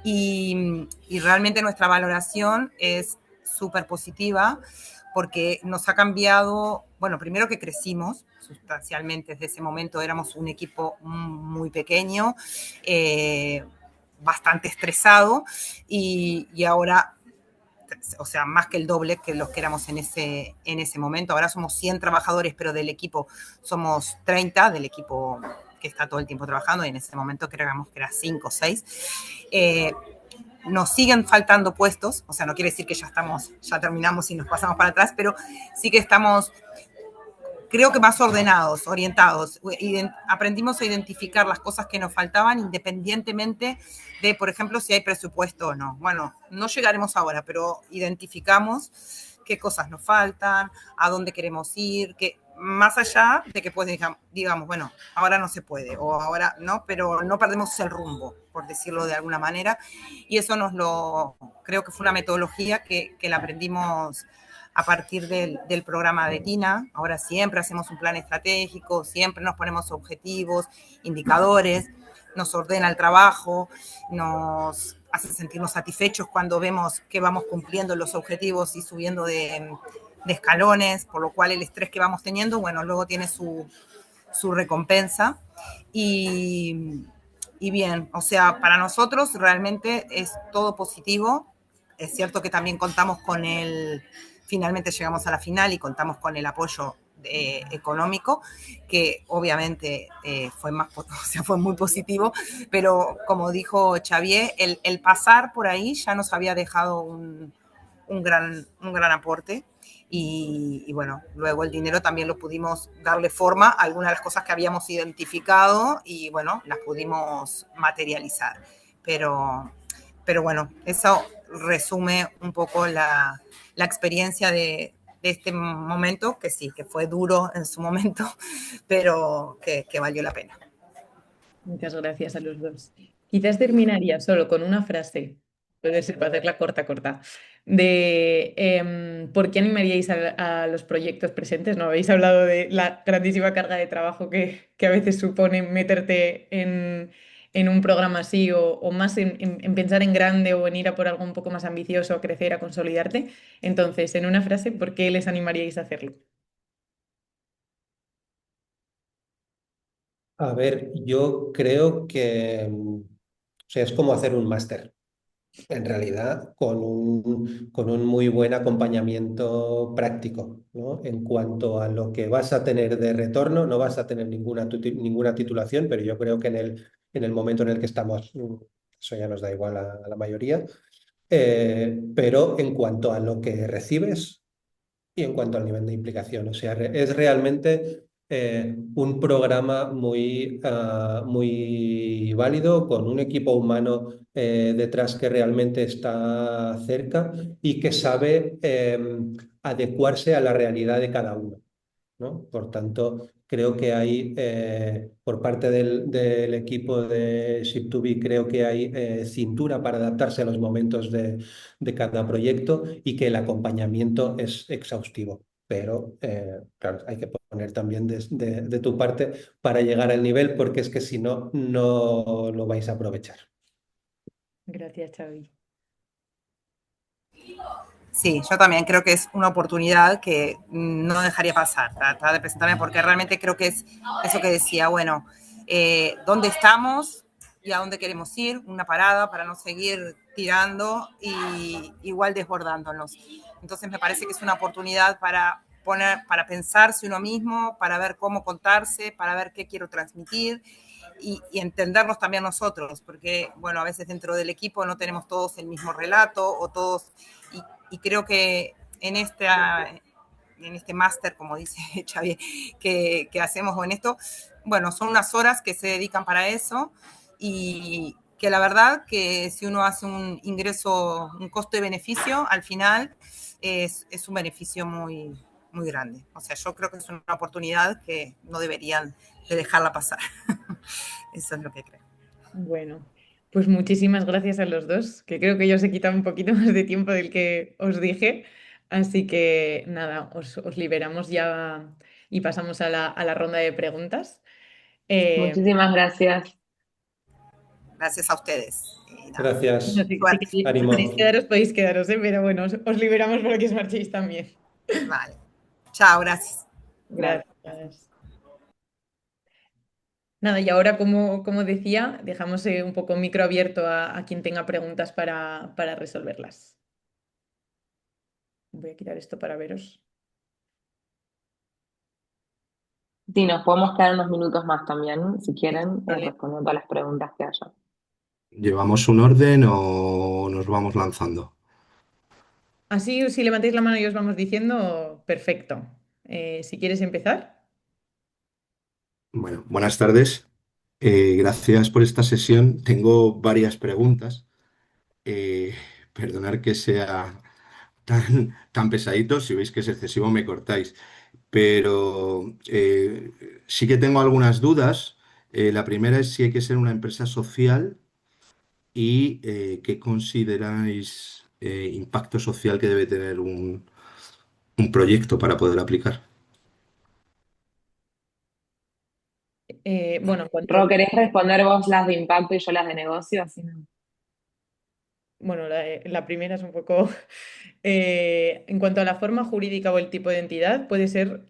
Y realmente nuestra valoración es súper positiva porque nos ha cambiado, bueno, primero que crecimos sustancialmente desde ese momento, éramos un equipo muy pequeño, bastante estresado y ahora, o sea, más que el doble que los que éramos en ese momento. Ahora somos 100 trabajadores, pero del equipo somos 30, del equipo que está todo el tiempo trabajando, y en ese momento creíamos que era 5 o 6. Nos siguen faltando puestos, o sea, no quiere decir que ya terminamos y nos pasamos para atrás, pero sí que estamos, creo que más ordenados, orientados. Aprendimos a identificar las cosas que nos faltaban independientemente de, por ejemplo, si hay presupuesto o no. Bueno, no llegaremos ahora, pero identificamos qué cosas nos faltan, a dónde queremos ir, más allá de que pues digamos, bueno, ahora no se puede o ahora no, pero no perdemos el rumbo, por decirlo de alguna manera, y eso creo que fue una metodología que la aprendimos a partir del programa de Tina. Ahora siempre hacemos un plan estratégico, siempre nos ponemos objetivos, indicadores, nos ordena el trabajo, nos hace sentirnos satisfechos cuando vemos que vamos cumpliendo los objetivos y subiendo de escalones, por lo cual el estrés que vamos teniendo, bueno, luego tiene su recompensa. Y, y bien, o sea, para nosotros realmente es todo positivo. Es cierto que también contamos con finalmente llegamos a la final y contamos con el apoyo económico, que obviamente o sea, fue muy positivo, pero como dijo Xavier, el pasar por ahí ya nos había dejado un gran aporte. Y bueno, luego el dinero también lo pudimos darle forma a algunas de las cosas que habíamos identificado y bueno, las pudimos materializar. Pero bueno, eso resume un poco la experiencia de este momento, que sí, que fue duro en su momento, pero que valió la pena. Muchas gracias a los dos. Quizás terminaría solo con una frase, puede ser para hacerla corta, corta, de ¿por qué animaríais a los proyectos presentes? ¿No? Habéis hablado de la grandísima carga de trabajo que a veces supone meterte en un programa así o más en pensar en grande o en ir a por algo un poco más ambicioso, a crecer, a consolidarte. Entonces, en una frase, ¿por qué les animaríais a hacerlo? A ver, yo creo que o sea, es como hacer un máster, en realidad, con un muy buen acompañamiento práctico, ¿no? En cuanto a lo que vas a tener de retorno, no vas a tener ninguna titulación, pero yo creo que en el momento en el que estamos, eso ya nos da igual a la mayoría. Pero en cuanto a lo que recibes, y en cuanto al nivel de implicación. O sea, es realmente un programa muy válido, con un equipo humano detrás que realmente está cerca y que sabe adecuarse a la realidad de cada uno, ¿no? Por tanto, creo que hay, por parte del equipo de Ship2B, creo que hay cintura para adaptarse a los momentos de cada proyecto y que el acompañamiento es exhaustivo. Pero, claro, hay que poner también de tu parte para llegar al nivel, porque es que si no, no lo vais a aprovechar. Gracias, Xavi. Sí, yo también creo que es una oportunidad que no dejaría pasar, tratar de presentarme, porque realmente creo que es eso que decía, bueno, dónde estamos y a dónde queremos ir, una parada para no seguir tirando y igual desbordándonos. Entonces me parece que es una oportunidad para pensarse uno mismo, para ver cómo contarse, para ver qué quiero transmitir y entendernos también nosotros, porque, bueno, a veces dentro del equipo no tenemos todos el mismo relato o todos, y creo que en este máster, como dice Xavier, que hacemos o en esto, bueno, son unas horas que se dedican para eso y que la verdad que si uno hace un ingreso, un costo de beneficio, al final es un beneficio muy, muy grande. O sea, yo creo que es una oportunidad que no deberían de dejarla pasar. Eso es lo que creo. Bueno, pues muchísimas gracias a los dos, que creo que yo os he quitado un poquito más de tiempo del que os dije. Así que nada, os liberamos ya y pasamos a la ronda de preguntas. Eh, Muchísimas gracias. Gracias a ustedes. Y nada, no, Gracias. si suerte. queréis Ánimo. quedaros, podéis quedaros, ¿eh? Pero bueno, os liberamos para que os marchéis también. Vale. Chao, gracias. Gracias. Gracias. Nada, y ahora, como decía, dejamos un poco micro abierto a quien tenga preguntas para resolverlas. Voy a quitar esto para veros. Sí, nos podemos quedar unos minutos más también, si quieren, Vale. respondiendo a las preguntas que haya. ¿Llevamos un orden o nos vamos lanzando? Así, si levantáis la mano y os vamos diciendo, perfecto. Si quieres empezar. Bueno, buenas tardes. Gracias por esta sesión. Tengo varias preguntas. Eh, Perdonar que sea tan pesadito. Si veis que es excesivo, me cortáis. Pero sí que tengo algunas dudas. La primera es si hay que ser una empresa social y qué consideráis impacto social que debe tener un proyecto para poder aplicar. Bueno, en cuanto Ro, ¿querés responder vos las de impacto y yo las de negocio? Así no. Bueno, la primera es un poco... en cuanto a la forma jurídica o el tipo de entidad, puede ser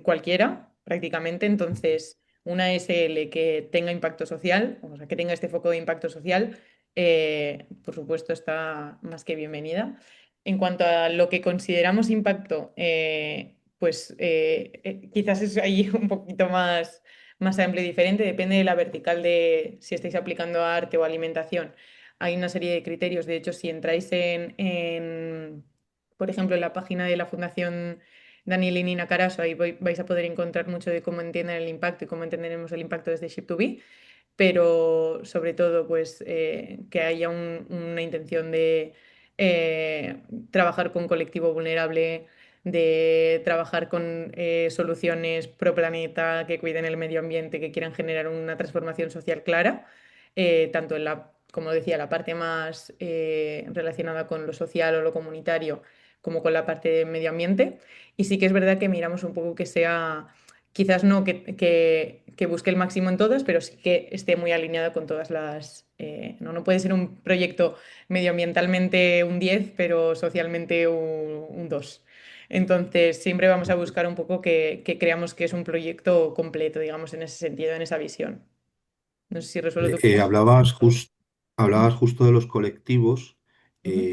cualquiera, prácticamente. Entonces, una SL que tenga impacto social, o sea, que tenga este foco de impacto social, por supuesto, está más que bienvenida. En cuanto a lo que consideramos impacto, pues quizás es ahí un poquito más amplio y diferente, depende de la vertical de si estáis aplicando a arte o alimentación. Hay una serie de criterios. De hecho, si entráis por ejemplo, en la página de la Fundación Daniel y Nina Carasso, ahí vais a poder encontrar mucho de cómo entienden el impacto y cómo entenderemos el impacto desde Ship2B, pero sobre todo, pues, que haya una intención de eh, trabajar con colectivo vulnerable, de trabajar con soluciones pro planeta, que cuiden el medio ambiente, que quieran generar una transformación social clara, tanto en como decía, la parte más relacionada con lo social o lo comunitario, como con la parte de medio ambiente. Y sí que es verdad que miramos un poco que sea, quizás no que busque el máximo en todas, pero sí que esté muy alineado con todas las... no puede ser un proyecto medioambientalmente un 10 pero socialmente un 2. Entonces, siempre vamos a buscar un poco que creamos que es un proyecto completo, digamos, en ese sentido, en esa visión. No sé si resuelvo tu pregunta. Hablabas justo de los colectivos. Ujú.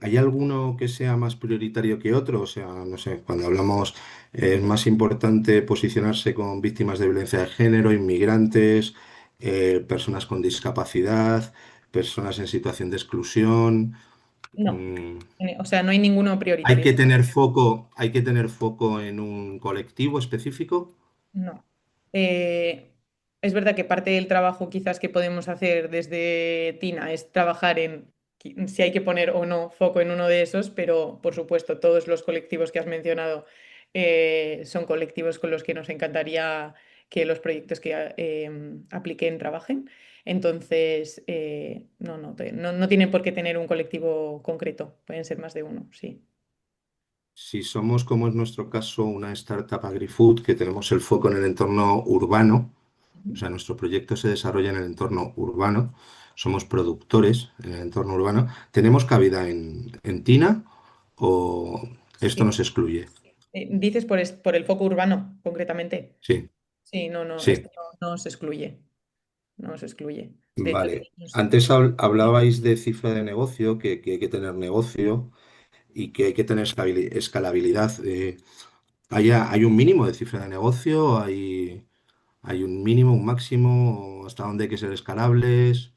¿Hay alguno que sea más prioritario que otro? O sea, no sé, cuando hablamos, es más importante posicionarse con víctimas de violencia de género, inmigrantes, personas con discapacidad, personas en situación de exclusión. No, Mm, o sea, no hay ninguno ¿Hay prioritario. que tener hay que tener foco en un colectivo específico? No. Eh, es verdad que parte del trabajo quizás que podemos hacer desde Tina es trabajar en si hay que poner o no foco en uno de esos, pero por supuesto todos los colectivos que has mencionado son colectivos con los que nos encantaría que los proyectos que apliquen trabajen. Entonces, no tienen por qué tener un colectivo concreto, pueden ser más de uno, sí. Si somos, como es nuestro caso, una startup agri-food, que tenemos el foco en el entorno urbano, o Ujú. sea, nuestro proyecto se desarrolla en el entorno urbano, somos productores en el entorno urbano, ¿tenemos cabida en Tina o esto Sí. nos excluye? Dices por el foco urbano, concretamente. Sí, Sí, no, esto sí, no se excluye, no se excluye. De hecho, vale. Antes hablabais de cifra de negocio, que hay que tener negocio y que hay que tener escalabilidad. ¿Hay un mínimo de cifra de negocio? ¿Hay un mínimo, un máximo? ¿Hasta dónde hay que ser escalables?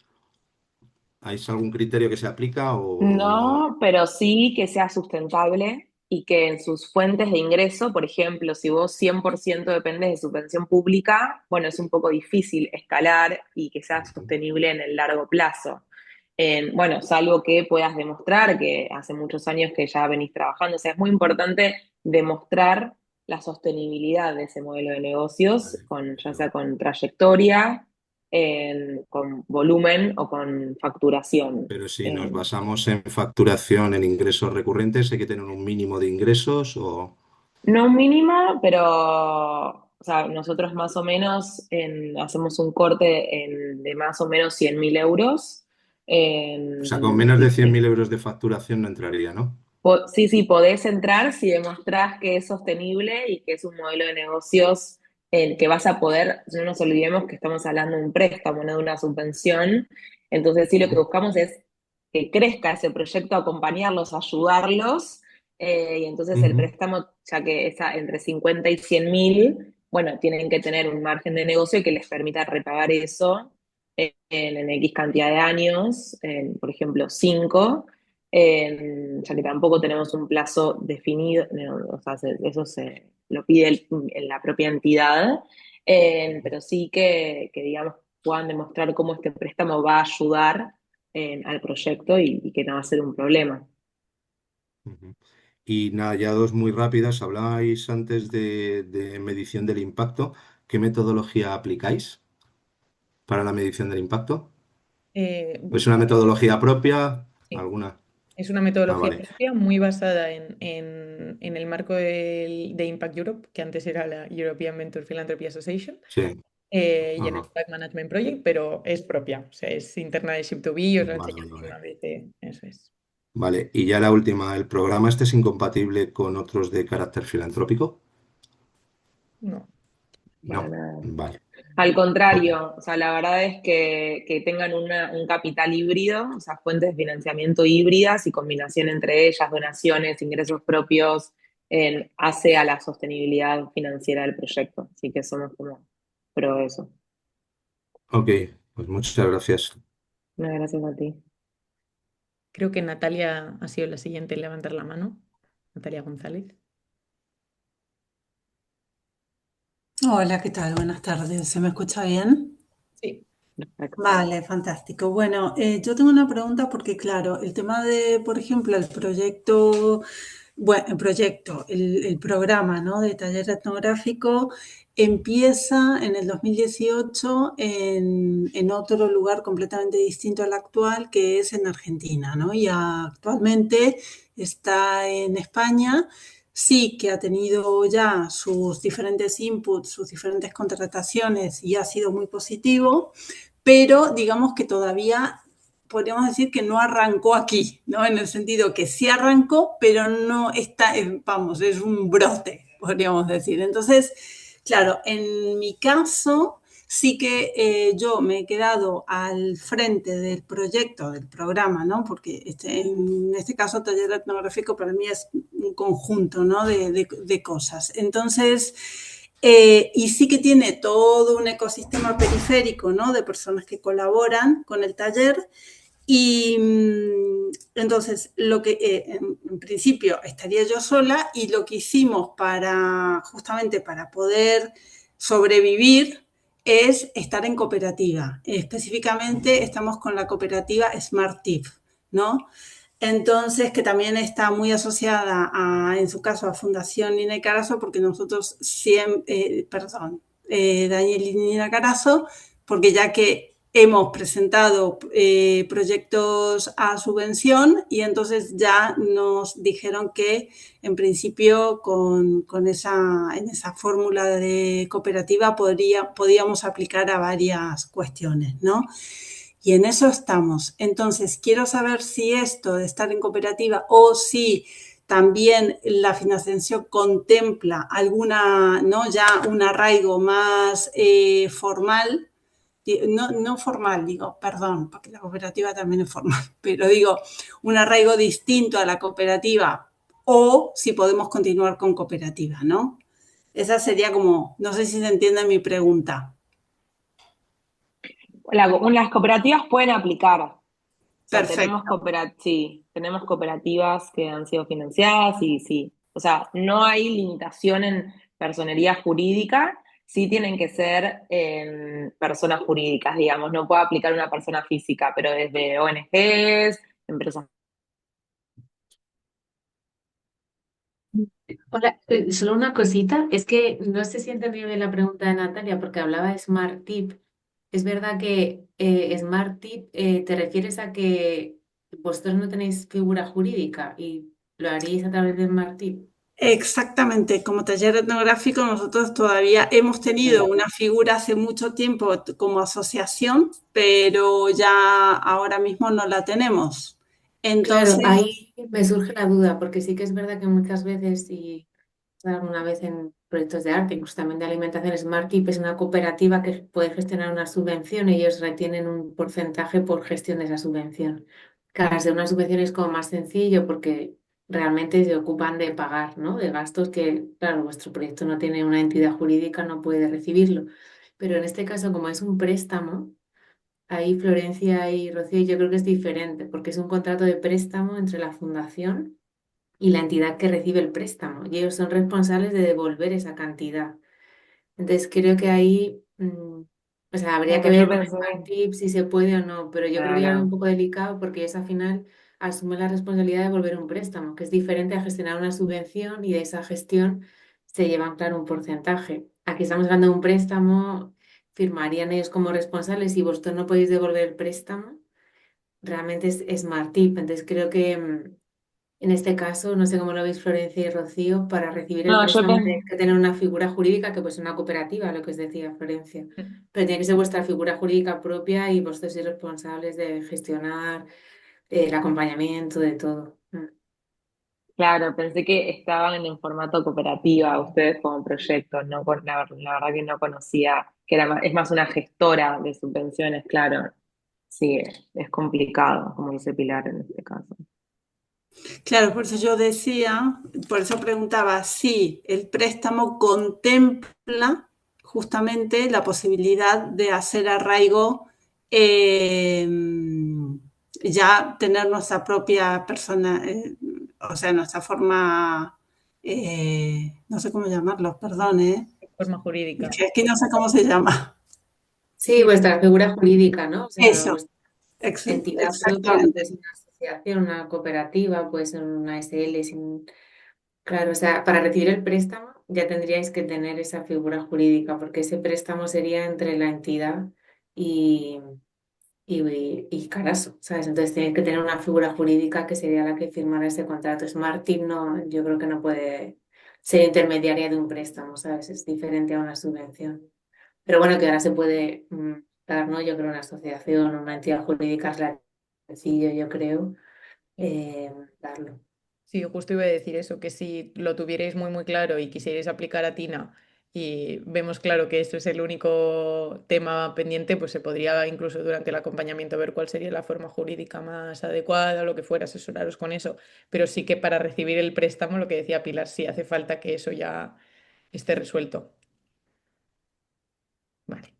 ¿Hay algún criterio que se aplica o no? No, pero sí que sea sustentable y que en sus fuentes de ingreso, por ejemplo, si vos 100% dependes de subvención pública, bueno, es un poco difícil escalar y que sea sostenible en el largo plazo. Bueno, salvo que puedas demostrar que hace muchos años que ya venís trabajando, o sea, es muy importante demostrar la sostenibilidad de ese modelo de negocios, Vale, ya pero, sea con trayectoria, con volumen o con facturación. pero si nos Eh, basamos en facturación, en ingresos recurrentes, ¿hay que tener un mínimo de ingresos o, no un mínimo, pero o sea, nosotros más o menos hacemos un corte de más o menos 100.000 euros. o sea, con En- menos de y 100.000 euros de facturación no entraría, ¿no? sí, sí, podés entrar si demostrás que es sostenible y que es un modelo de negocios que vas a poder, no nos olvidemos que estamos hablando de un préstamo, no de una subvención. Entonces, sí, lo que Ujú, buscamos es que crezca ese proyecto, acompañarlos, ayudarlos. Y entonces el ujú, préstamo, ya que es entre 50 y 100.000, bueno, tienen que tener un margen de negocio que les permita repagar eso en X cantidad de años, por ejemplo, 5, ya que tampoco tenemos un plazo definido, no, o sea, eso se lo pide en la propia entidad, pero sí que, digamos, puedan demostrar cómo este préstamo va a ayudar al proyecto y que no va a ser un problema. ujú. Y nada, ya dos muy rápidas. Hablabais antes de medición del impacto. ¿Qué metodología aplicáis para la medición del impacto? eh, ¿Es una metodología propia? sí, ¿Alguna? es una Ah, metodología vale. propia muy basada en el marco de Impact Europe, que antes era la European Venture Philanthropy Association. Sí. y en el Ajá. Product Management Project, pero es propia, o sea, es interna de Ship2B, os lo Vale, enseño vale, una vale. vez, eso es. Vale, y ya la última, ¿el programa este es incompatible con otros de carácter filantrópico? No. para No, nada. vale. Al Ok, contrario, o sea, la verdad es que tengan un capital híbrido, o sea, fuentes de financiamiento híbridas y combinación entre ellas, donaciones, ingresos propios, hace a la sostenibilidad financiera del proyecto. Así que somos como pro eso. ok, pues muchas gracias. No, gracias a ti. Creo que Natalia ha sido la siguiente en levantar la mano. Natalia González. Hola, ¿qué tal? Buenas tardes. ¿Se me escucha bien? Sí. Perfecto. Vale, fantástico. Bueno, yo tengo una pregunta porque, claro, el tema de, por ejemplo, el proyecto, bueno, el programa, ¿no? De taller etnográfico empieza en el 2018 en otro lugar completamente distinto al actual, que es en Argentina, ¿no? Y actualmente está en España. Sí que ha tenido ya sus diferentes inputs, sus diferentes contrataciones y ha sido muy positivo, pero digamos que todavía podríamos decir que no arrancó aquí, ¿no? En el sentido que sí arrancó, pero no está, vamos, es un brote, podríamos decir. Entonces, claro, en mi caso sí que yo me he quedado al frente del proyecto, del programa, ¿no? Porque en este caso taller etnográfico para mí es un conjunto, ¿no? De cosas. Entonces, y sí que tiene todo un ecosistema periférico, ¿no? De personas que colaboran con el taller. Y entonces, en principio estaría yo sola y lo que hicimos justamente para poder sobrevivir es estar en cooperativa. Específicamente estamos con la cooperativa Smart Tip, ¿no? Entonces, que también está muy asociada en su caso, a Fundación Nina Carazo, porque nosotros siempre, Daniel y Nina Carazo, porque ya que hemos presentado proyectos a subvención y entonces ya nos dijeron que en principio en esa fórmula de cooperativa podíamos aplicar a varias cuestiones, ¿no? Y en eso estamos. Entonces, quiero saber si esto de estar en cooperativa o si también la financiación contempla alguna, ¿no? Ya un arraigo más formal, no formal, digo, perdón, porque la cooperativa también es formal, pero digo, un arraigo distinto a la cooperativa o si podemos continuar con cooperativa, ¿no? Esa sería como, no sé si se entiende mi pregunta. Las cooperativas pueden aplicar. O sea, Perfecto. sí, tenemos cooperativas que han sido financiadas y sí. O sea, no hay limitación en personería jurídica, sí tienen que ser personas jurídicas, digamos. No puede aplicar una persona física, pero desde ONGs, empresas. Hola, solo una cosita, es que no sé si he entendido bien la pregunta de Natalia porque hablaba de Smart Tip. Es verdad que Smart Tip te refieres a que vosotros no tenéis figura jurídica y lo haríais a través de Smart Tip. Exactamente, como taller etnográfico nosotros todavía hemos tenido Mm. una figura hace mucho tiempo como asociación, pero ya ahora mismo no la tenemos. Claro, Entonces, ahí me surge la duda, porque sí que es verdad que muchas veces, y alguna vez en proyectos de arte, incluso también de alimentación, Smart Tip es una cooperativa que puede gestionar una subvención y ellos retienen un porcentaje por gestión de esa subvención. Claro, de una subvención es como más sencillo porque realmente se ocupan de pagar, ¿no? De gastos que, claro, vuestro proyecto no tiene una entidad jurídica, no puede recibirlo. Pero en este caso, como es un préstamo, ahí Florencia y Rocío yo creo que es diferente, porque es un contrato de préstamo entre la fundación y la entidad que recibe el préstamo, y ellos son responsables de devolver esa cantidad. Entonces creo que ahí, o sea, habría que Aunque yo ver con pensé, Smart Tips si se puede o no, pero yo creo no, que ya es un no. poco delicado porque ellos al final asumen la responsabilidad de devolver un préstamo, que es diferente a gestionar una subvención y de esa gestión se llevan, claro, un porcentaje. Aquí estamos hablando de un préstamo, firmarían ellos como responsables y vosotros no podéis devolver el préstamo, realmente es Smart Tip. Entonces creo que En este caso, no sé cómo lo veis Florencia y Rocío, para recibir el No, yo préstamo tenéis que tener una figura jurídica que pues una cooperativa, lo que os decía Florencia. Pero tiene que ser vuestra figura jurídica propia y vosotros sois responsables de gestionar el acompañamiento, de todo. claro, pensé que estaban en formato cooperativa, ustedes como proyecto, no la verdad que no conocía que es más una gestora de subvenciones, claro. Sí, es complicado, como dice Pilar en este caso. Claro, por eso yo decía, por eso preguntaba si el préstamo contempla justamente la posibilidad de hacer arraigo, eh, ya tener nuestra propia persona, o sea, nuestra forma, no sé cómo llamarlo, perdón, Forma jurídica. es que no sé cómo se llama. Sí, vuestra figura jurídica, ¿no? O sea, Eso, vuestra entidad propia, que puede exactamente. ser una asociación, una cooperativa, puede ser una SL. Claro, o sea, para recibir el préstamo ya tendríais que tener esa figura jurídica, porque ese préstamo sería entre la entidad y, y Caraso, ¿sabes? Entonces tenéis que tener una figura jurídica que sería la que firmara ese contrato. Smartip no, yo creo que no puede ser intermediaria de un préstamo, ¿sabes? Es diferente a una subvención. Pero bueno, que ahora se puede dar, ¿no? Yo creo una asociación, una entidad jurídica es la sencillo, yo creo, eh, darlo. Sí, justo iba a decir eso, que si lo tuvierais muy muy claro y quisierais aplicar a Tina y vemos claro que eso es el único tema pendiente, pues se podría incluso durante el acompañamiento ver cuál sería la forma jurídica más adecuada o lo que fuera, asesoraros con eso. Pero sí que para recibir el préstamo, lo que decía Pilar, sí hace falta que eso ya esté resuelto. Vale.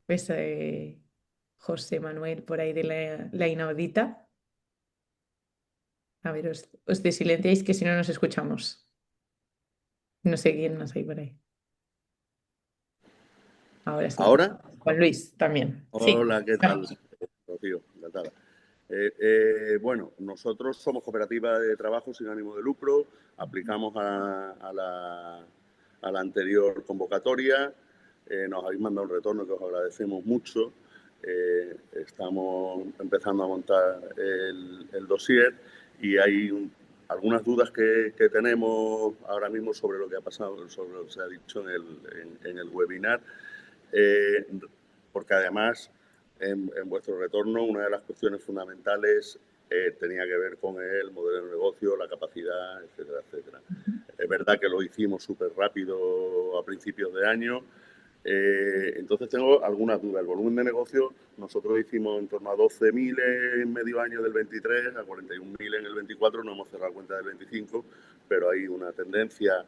Pues José Manuel por ahí de la Inaudita. A ver, os desilenciáis que si no nos escuchamos. No sé quién más hay por ahí. Ahora sí. ¿Ahora? Juan Luis también. Sí. Hola, ¿qué tal? Vamos. Rocío, encantada. Bueno, nosotros somos cooperativa de trabajo sin ánimo de lucro, aplicamos a la anterior convocatoria, nos habéis mandado un retorno que os agradecemos mucho, estamos empezando a montar el dossier y hay algunas dudas que tenemos ahora mismo sobre lo que ha pasado, sobre lo que se ha dicho en el webinar, eh, porque además en vuestro retorno una de las cuestiones fundamentales tenía que ver con el modelo de negocio, la capacidad, etcétera, etcétera. Es verdad que lo hicimos súper rápido a principios de año, entonces tengo algunas dudas. El volumen de negocio nosotros hicimos en torno a 12.000 en medio año del 23, a 41.000 en el 24, no hemos cerrado cuenta del 25, pero hay una tendencia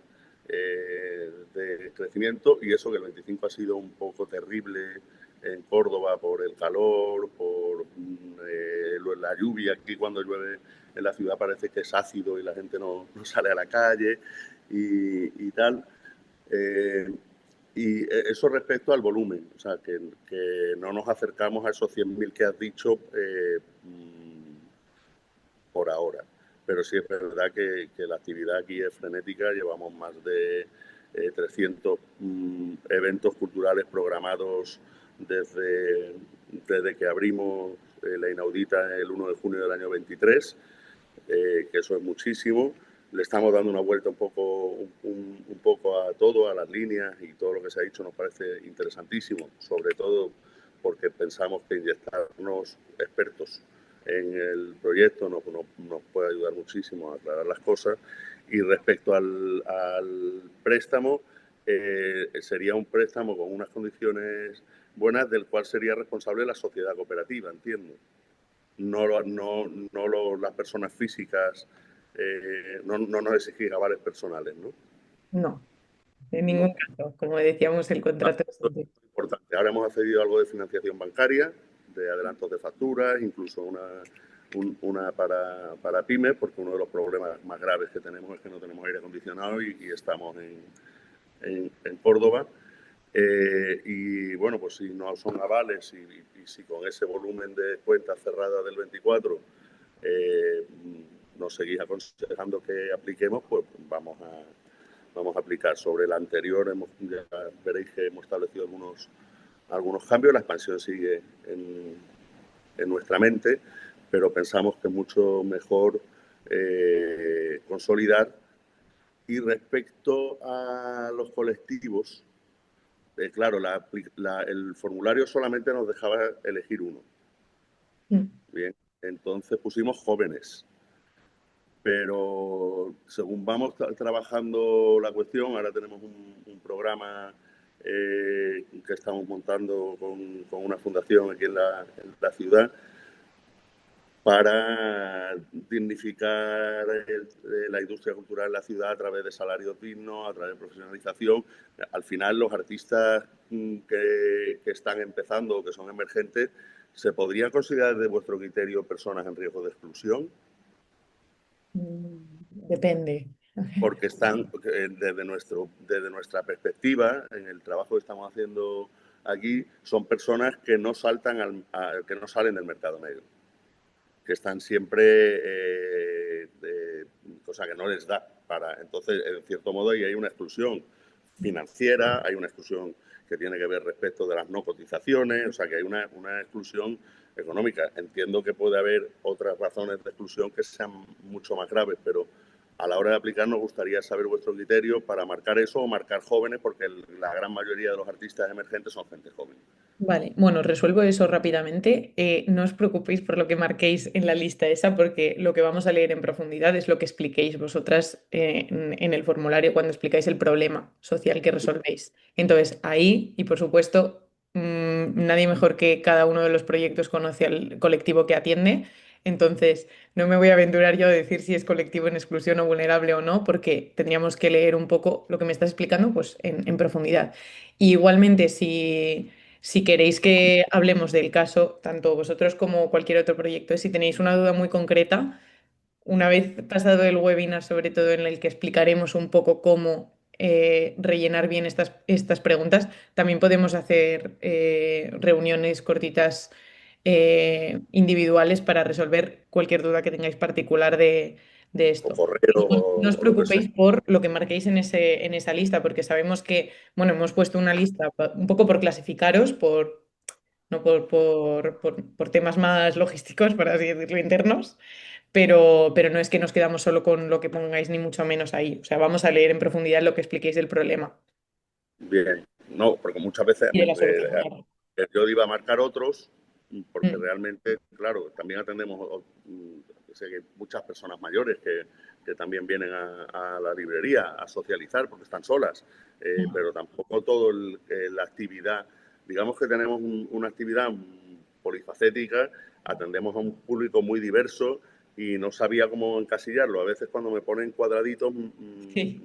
de crecimiento y eso que el 25 ha sido un poco terrible en Córdoba por el calor, por la lluvia. Aquí cuando llueve en la ciudad parece que es ácido y la gente no sale a la calle y tal. Y eso respecto al volumen, o sea, que no nos acercamos a esos 100.000 que has dicho por ahora. Pero sí es verdad que la actividad aquí es frenética, llevamos más de 300 eventos culturales programados desde que abrimos la Inaudita el 1 de junio del año 23, que eso es muchísimo. Le estamos dando una vuelta un poco a todo, a las líneas y todo lo que se ha dicho nos parece interesantísimo, sobre todo porque pensamos que inyectarnos expertos en el proyecto nos puede ayudar muchísimo a aclarar las cosas. Y respecto al préstamo, sería un préstamo con unas condiciones buenas del cual sería responsable la sociedad cooperativa, entiendo. No las personas físicas, no nos exigís avales personales, ¿no? No, en No. ningún caso. Como decíamos, el contrato es Esto es muy importante. Ahora hemos accedido a algo de financiación bancaria, de adelantos de facturas, incluso una para pymes, porque uno de los problemas más graves que tenemos es que no tenemos aire acondicionado y estamos en Córdoba. Y bueno, pues si no son avales y si con ese volumen de cuentas cerradas del 24 nos seguís aconsejando que apliquemos, pues vamos a aplicar. Sobre la anterior ya veréis que hemos establecido algunos cambios, la expansión sigue en nuestra mente, pero pensamos que es mucho mejor consolidar. Y respecto a los colectivos, claro, el formulario solamente nos dejaba elegir uno. Bien, entonces pusimos jóvenes. Pero según vamos trabajando la cuestión, ahora tenemos un programa que estamos montando con una fundación aquí en la ciudad para dignificar la industria cultural en la ciudad a través de salarios dignos, a través de profesionalización. Al final, los artistas que están empezando o que son emergentes, ¿se podrían considerar de vuestro criterio personas en riesgo de exclusión? Depende. Porque están, desde nuestra perspectiva, en el trabajo que estamos haciendo aquí, son personas que no salen del mercado negro, que están siempre, cosa que no les da para. Entonces, en cierto modo, ahí hay una exclusión financiera, hay una exclusión que tiene que ver respecto de las no cotizaciones, o sea, que hay una exclusión económica. Entiendo que puede haber otras razones de exclusión que sean mucho más graves, pero a la hora de aplicar nos gustaría saber vuestro criterio para marcar eso o marcar jóvenes, porque la gran mayoría de los artistas emergentes son gente joven. Vale, bueno, resuelvo eso rápidamente. No os preocupéis por lo que marquéis en la lista esa, porque lo que vamos a leer en profundidad es lo que expliquéis vosotras en el formulario cuando explicáis el problema social que resolvéis. Entonces, ahí, y por supuesto, nadie mejor que cada uno de los proyectos conoce al colectivo que atiende. Entonces, no me voy a aventurar yo a decir si es colectivo en exclusión o vulnerable o no, porque tendríamos que leer un poco lo que me estás explicando, pues en profundidad. Y igualmente, si queréis que hablemos del caso, tanto vosotros como cualquier otro proyecto, si tenéis una duda muy concreta, una vez pasado el webinar, sobre todo en el que explicaremos un poco cómo rellenar bien estas preguntas, también podemos hacer reuniones cortitas individuales para resolver cualquier duda que tengáis particular de O esto. correo No os o lo que sea. preocupéis por lo que marquéis en esa lista, porque sabemos que, bueno, hemos puesto una lista un poco por clasificaros, no por temas más logísticos, por así decirlo, internos, pero no es que nos quedamos solo con lo que pongáis, ni mucho menos ahí. O sea, vamos a leer en profundidad lo que expliquéis del problema Bien, no, porque muchas veces y de la solución, claro. yo iba a marcar otros, porque Mm. realmente, claro, también atendemos sé que muchas personas mayores que también vienen a la librería a socializar porque están solas, pero tampoco todo la actividad, digamos que tenemos una actividad polifacética, atendemos a un público muy diverso y no sabía cómo encasillarlo. A veces cuando me ponen cuadraditos Sí.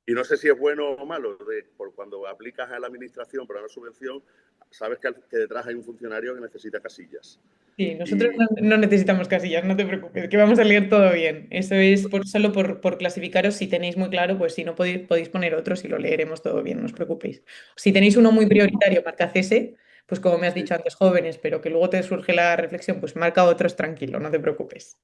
y no sé si es bueno o malo, por cuando aplicas a la administración para una subvención, sabes que detrás hay un funcionario que necesita casillas. Sí, nosotros no necesitamos casillas, no te preocupes, que vamos a leer todo bien. Eso es solo por clasificaros. Si tenéis muy claro, pues si no podéis poner otros y lo leeremos todo bien, no os preocupéis. Si tenéis uno muy prioritario, marcad ese, pues como me has dicho antes, jóvenes, pero que luego te surge la reflexión, pues marca otros tranquilo, no te preocupes.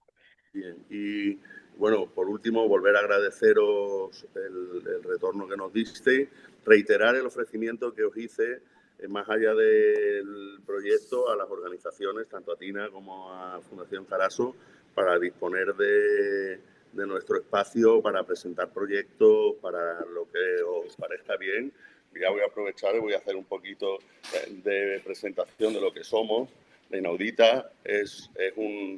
Bien, y bueno, por último, volver a agradeceros el retorno que nos disteis, reiterar el ofrecimiento que os hice, más allá del proyecto, a las organizaciones, tanto a TINA como a Fundación Caraso, para disponer de nuestro espacio para presentar proyectos, para lo que os parezca bien. Ya voy a aprovechar y voy a hacer un poquito de presentación de lo que somos. La Inaudita es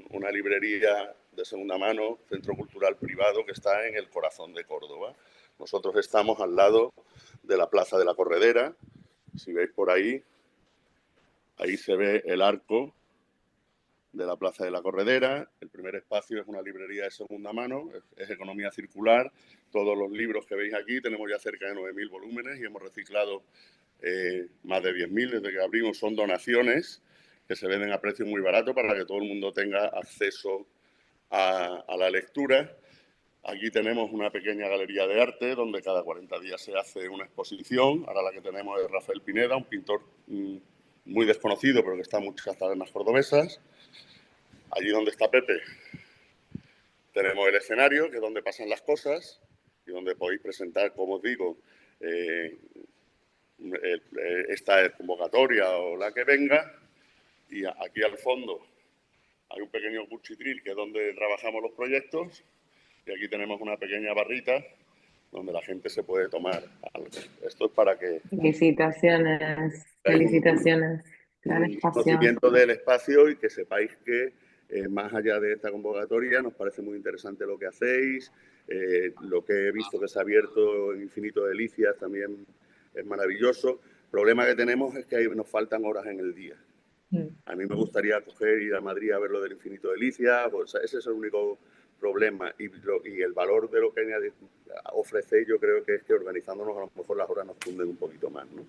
una librería de segunda mano, centro cultural privado que está en el corazón de Córdoba. Nosotros estamos al lado de la Plaza de la Corredera. Si veis por ahí se ve el arco de la Plaza de la Corredera. El primer espacio es una librería de segunda mano, es economía circular. Todos los libros que veis aquí, tenemos ya cerca de 9.000 volúmenes y hemos reciclado más de 10.000 desde que abrimos. Son donaciones que se venden a precio muy barato para que todo el mundo tenga acceso a la lectura. Aquí tenemos una pequeña galería de arte donde cada 40 días se hace una exposición. Ahora la que tenemos es Rafael Pineda, un pintor muy desconocido, pero que está en muchas tabernas cordobesas. Allí donde está Pepe tenemos el escenario, que es donde pasan las cosas y donde podéis presentar, como os digo, esta convocatoria o la que venga. Y aquí al fondo hay un pequeño cuchitril que es donde trabajamos los proyectos y aquí tenemos una pequeña barrita donde la gente se puede tomar algo. Esto es para que Felicitaciones, hay un felicitaciones. Gran espacio. conocimiento del espacio y que sepáis que más allá de esta convocatoria nos parece muy interesante lo que hacéis, lo que he visto que se ha abierto en Infinito Delicias también es maravilloso. El problema que tenemos es que nos faltan horas en el día. A mí me gustaría ir a Madrid a ver lo del Infinito Delicias, pues ese es el único problema y el valor de lo que ofrecéis yo creo que es que organizándonos a lo mejor las horas nos funden un poquito más, ¿no?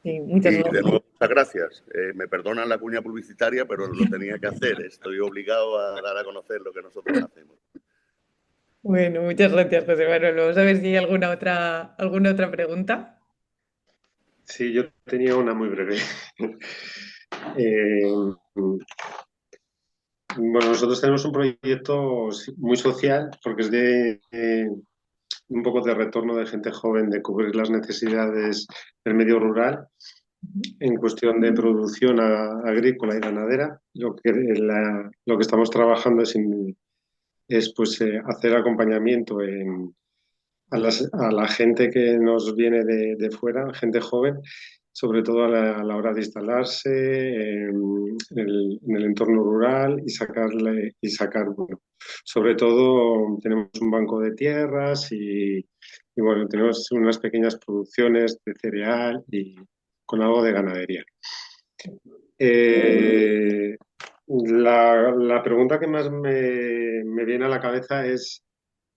Sí, muchas Y de gracias. nuevo, muchas gracias. Me perdonan la cuña publicitaria, pero lo tenía que hacer. Estoy obligado a dar a conocer lo que nosotros hacemos. Bueno, muchas gracias, José Manuel. Vamos a ver si hay alguna otra pregunta. Sí, yo tenía una muy breve. Eh, bueno, nosotros tenemos un proyecto muy social porque es de un poco de retorno de gente joven, de cubrir las necesidades del medio rural en cuestión de producción agrícola y ganadera. Lo que estamos trabajando es pues, hacer acompañamiento a la gente que nos viene de fuera, gente joven, sobre todo a la hora de instalarse en el entorno rural y sacar, bueno, sobre todo tenemos un banco de tierras y bueno, tenemos unas pequeñas producciones de cereal y con algo de ganadería. La pregunta que más me viene a la cabeza es,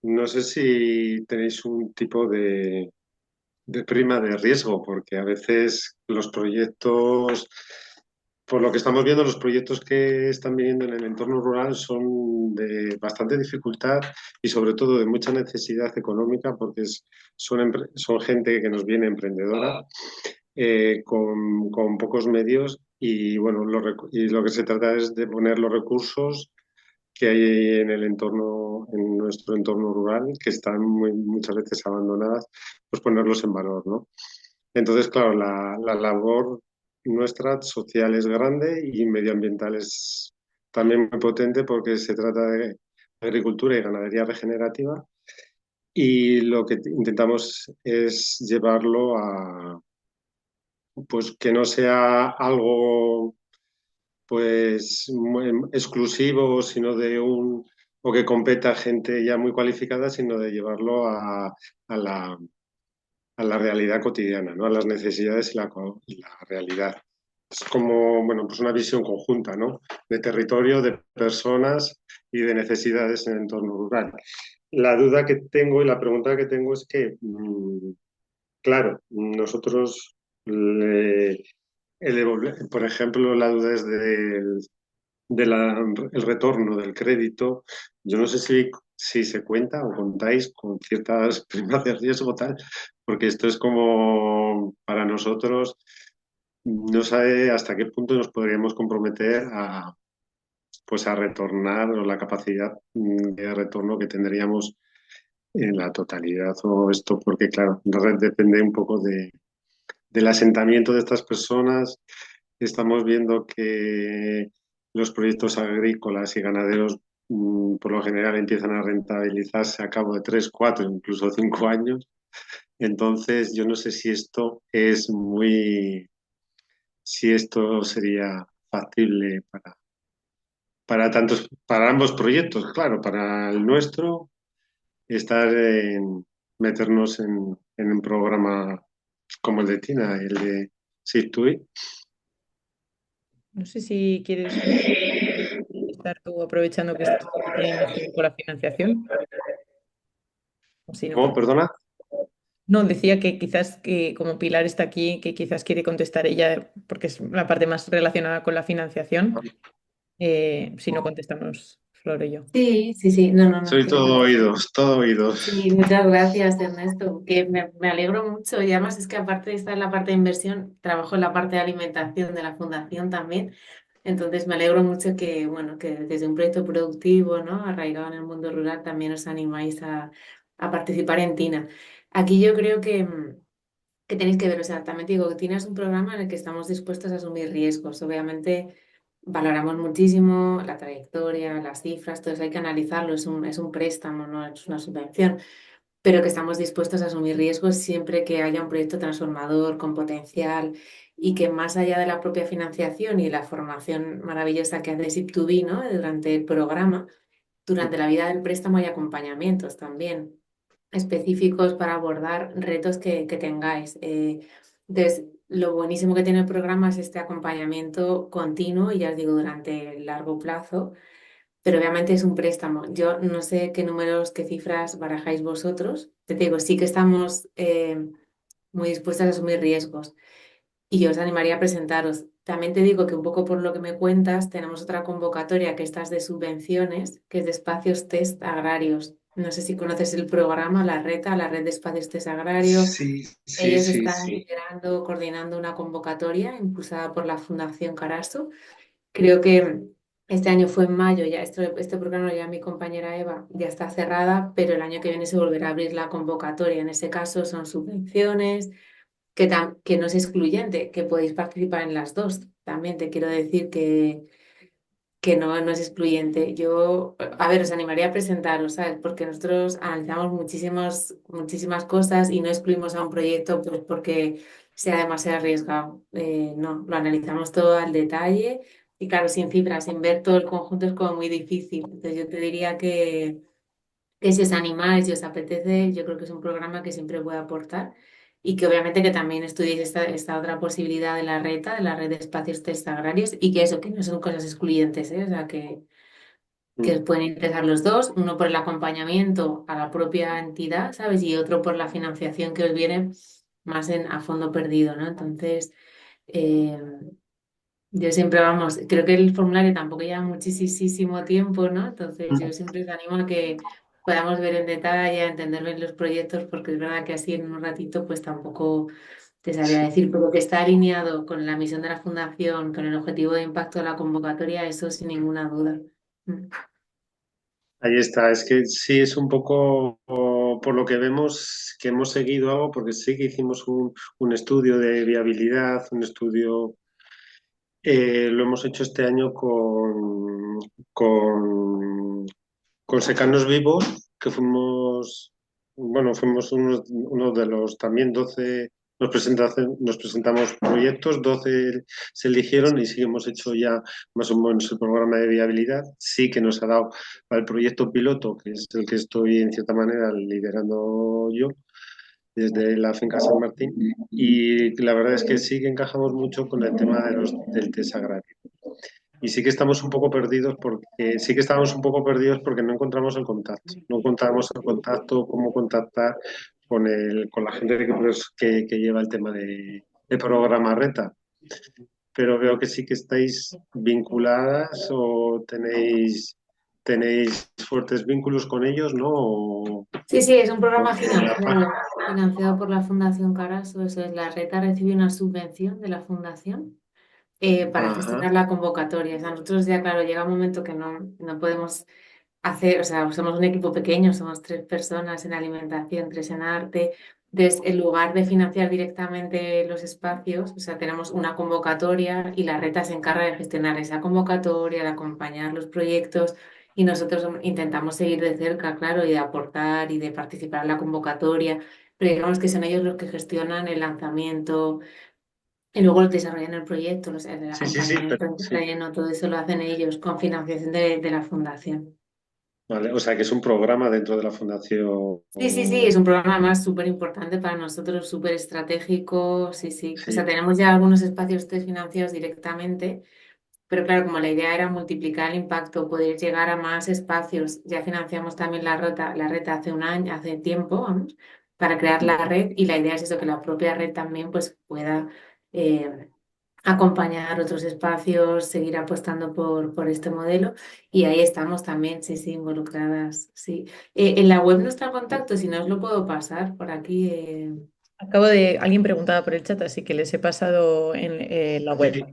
no sé si tenéis un tipo de prima de riesgo, porque a veces los proyectos, por lo que estamos viendo, los proyectos que están viniendo en el entorno rural son de bastante dificultad y sobre todo de mucha necesidad económica, porque son gente que nos viene emprendedora con pocos medios y bueno, y lo que se trata es de poner los recursos que hay en el entorno, en nuestro entorno rural, que están muchas veces abandonadas, pues ponerlos en valor, ¿no? Entonces, claro, la labor nuestra social es grande y medioambiental es también muy potente porque se trata de agricultura y ganadería regenerativa y lo que intentamos es llevarlo a, pues que no sea algo pues exclusivo, sino o que competa gente ya muy cualificada, sino de llevarlo a la realidad cotidiana, ¿no? A las necesidades y la realidad. Es como, bueno, pues una visión conjunta, ¿no? De territorio, de personas y de necesidades en el entorno rural. La duda que tengo y la pregunta que tengo es que, claro, nosotros por ejemplo, la duda es el retorno del crédito. Yo no sé si se cuenta o contáis con ciertas primas de riesgo tal, porque esto es como para nosotros, no sabe hasta qué punto nos podríamos comprometer pues a retornar o la capacidad de retorno que tendríamos en la totalidad o esto, porque claro, depende un poco del asentamiento de estas personas. Estamos viendo que los proyectos agrícolas y ganaderos por lo general empiezan a rentabilizarse a cabo de 3, 4, incluso 5 años. Entonces, yo no sé si esto sería factible para ambos proyectos, claro, para el nuestro, meternos en un programa como el de Tina, el de Situi. No sé si quieres estar tú aprovechando que estás aquí en esto con la financiación. O si no, ¿Cómo? Perdona. no, decía que quizás que como Pilar está aquí, que quizás quiere contestar ella, porque es la parte más relacionada con la financiación. Si no contestamos Flor y yo. Sí, sí, sí, no, no, no. Soy todo oídos, todo oídos. Sí, muchas gracias, Ernesto, que me alegro mucho y además es que aparte de estar en la parte de inversión, trabajo en la parte de alimentación de la fundación también, entonces me alegro mucho que, bueno, que desde un proyecto productivo, ¿no? Arraigado en el mundo rural también os animáis a participar en TINA. Aquí yo creo que tenéis que ver, o sea, también te digo que TINA es un programa en el que estamos dispuestos a asumir riesgos, obviamente valoramos muchísimo la trayectoria, las cifras, todo eso hay que analizarlo, es un préstamo, no es una subvención, pero que estamos dispuestos a asumir riesgos siempre que haya un proyecto transformador con potencial y que más allá de la propia financiación y la formación maravillosa que hace Sip2B, ¿no? Durante el programa, durante la vida del préstamo hay acompañamientos también específicos para abordar retos que tengáis. Entonces, lo buenísimo que tiene el programa es este acompañamiento continuo y ya os digo, durante el largo plazo, pero obviamente es un préstamo. Yo no sé qué números, qué cifras barajáis vosotros. Te digo, sí que estamos muy dispuestas a asumir riesgos y yo os animaría a presentaros. También te digo que un poco por lo que me cuentas, tenemos otra convocatoria que esta es de subvenciones, que es de espacios test agrarios. No sé si conoces el programa, la RETA, la Red de Espacios Test Agrarios. Sí, sí, Ellos sí, están sí. liderando, coordinando una convocatoria impulsada por la Fundación Caraso. Creo que este año fue en mayo, ya este programa, ya mi compañera Eva, ya está cerrada, pero el año que viene se volverá a abrir la convocatoria. En ese caso son subvenciones que no es excluyente, que podéis participar en las dos. También te quiero decir que no, no es excluyente. Yo, a ver, os animaría a presentaros, ¿sabes? Porque nosotros analizamos muchísimas cosas y no excluimos a un proyecto pues porque sea demasiado arriesgado. No, lo analizamos todo al detalle y claro, sin cifras, sin ver todo el conjunto es como muy difícil. Entonces yo te diría que si os animáis, si os apetece, yo creo que es un programa que siempre puede aportar y que obviamente que también estudiéis esta otra posibilidad de la RETA, de la Red de Espacios Test Agrarios y que eso, que no son cosas excluyentes, ¿eh? O sea, que os Mm. pueden interesar los dos, uno por el acompañamiento a la propia entidad, ¿sabes? Y otro por la financiación que os viene más a fondo perdido, ¿no? Entonces, eh, yo siempre, vamos, creo que el formulario tampoco lleva muchísimo tiempo, ¿no? Entonces yo siempre os animo a que podamos ver en detalle, a entender bien los proyectos, porque es verdad que así en un ratito pues tampoco te sabría Sí. decir, pero que está alineado con la misión de la Fundación, con el objetivo de impacto de la convocatoria, eso sin ninguna duda. Mm. Ahí está, es que sí es un poco por lo que vemos que hemos seguido algo, porque sí que hicimos un estudio de viabilidad, un estudio, lo hemos hecho este año con, con Secanos Vivos, que fuimos, bueno, fuimos uno de los también 12 nos presentamos proyectos, 12 se eligieron y sí hemos hecho ya más o menos el programa de viabilidad. Sí que nos ha dado para el proyecto piloto, que es el que estoy en cierta manera liderando yo desde la finca San Martín. Y la verdad es que sí que encajamos mucho con el tema del test agrario. Y sí que estamos un poco perdidos porque sí que estábamos un poco perdidos porque no encontramos el contacto. No encontramos el contacto, cómo contactar con la gente que lleva el tema de programa Reta. Pero veo que sí que estáis vinculadas o tenéis fuertes vínculos con ellos, ¿no? Sí, sí, es un programa En la página. financiado por la Fundación Caraso, eso es, la RETA recibe una subvención de la Fundación para Ajá. gestionar la convocatoria. O sea, nosotros ya, claro, llega un momento que no podemos hacer, o sea, somos un equipo pequeño, somos 3 personas en alimentación, 3 en arte. Entonces, en lugar de financiar directamente los espacios, o sea, tenemos una convocatoria y la RETA se encarga de gestionar esa convocatoria, de acompañar los proyectos y nosotros intentamos seguir de cerca, claro, y de aportar y de participar en la convocatoria, pero digamos que son ellos los que gestionan el lanzamiento y luego desarrollan el proyecto, el Sí, sí, sí, acompañamiento en sí. terreno, todo eso lo hacen ellos con financiación de la fundación. Vale, o sea que es un programa dentro de la fundación. Sí, sí, sí, es un programa más súper importante para nosotros, súper estratégico, sí, sí. O sea, Sí. tenemos ya algunos espacios test financiados directamente, pero claro, como la idea era multiplicar el impacto, poder llegar a más espacios, ya financiamos también la red hace un año, hace tiempo, vamos, para crear la red y la idea es eso, que la propia red también pues pueda eh, acompañar otros espacios, seguir apostando por este modelo y ahí estamos también, sí, sí, involucradas, sí. En la web no está el contacto, si no os lo puedo pasar por aquí. Alguien preguntaba por el chat, así que les he pasado en la web. Sí.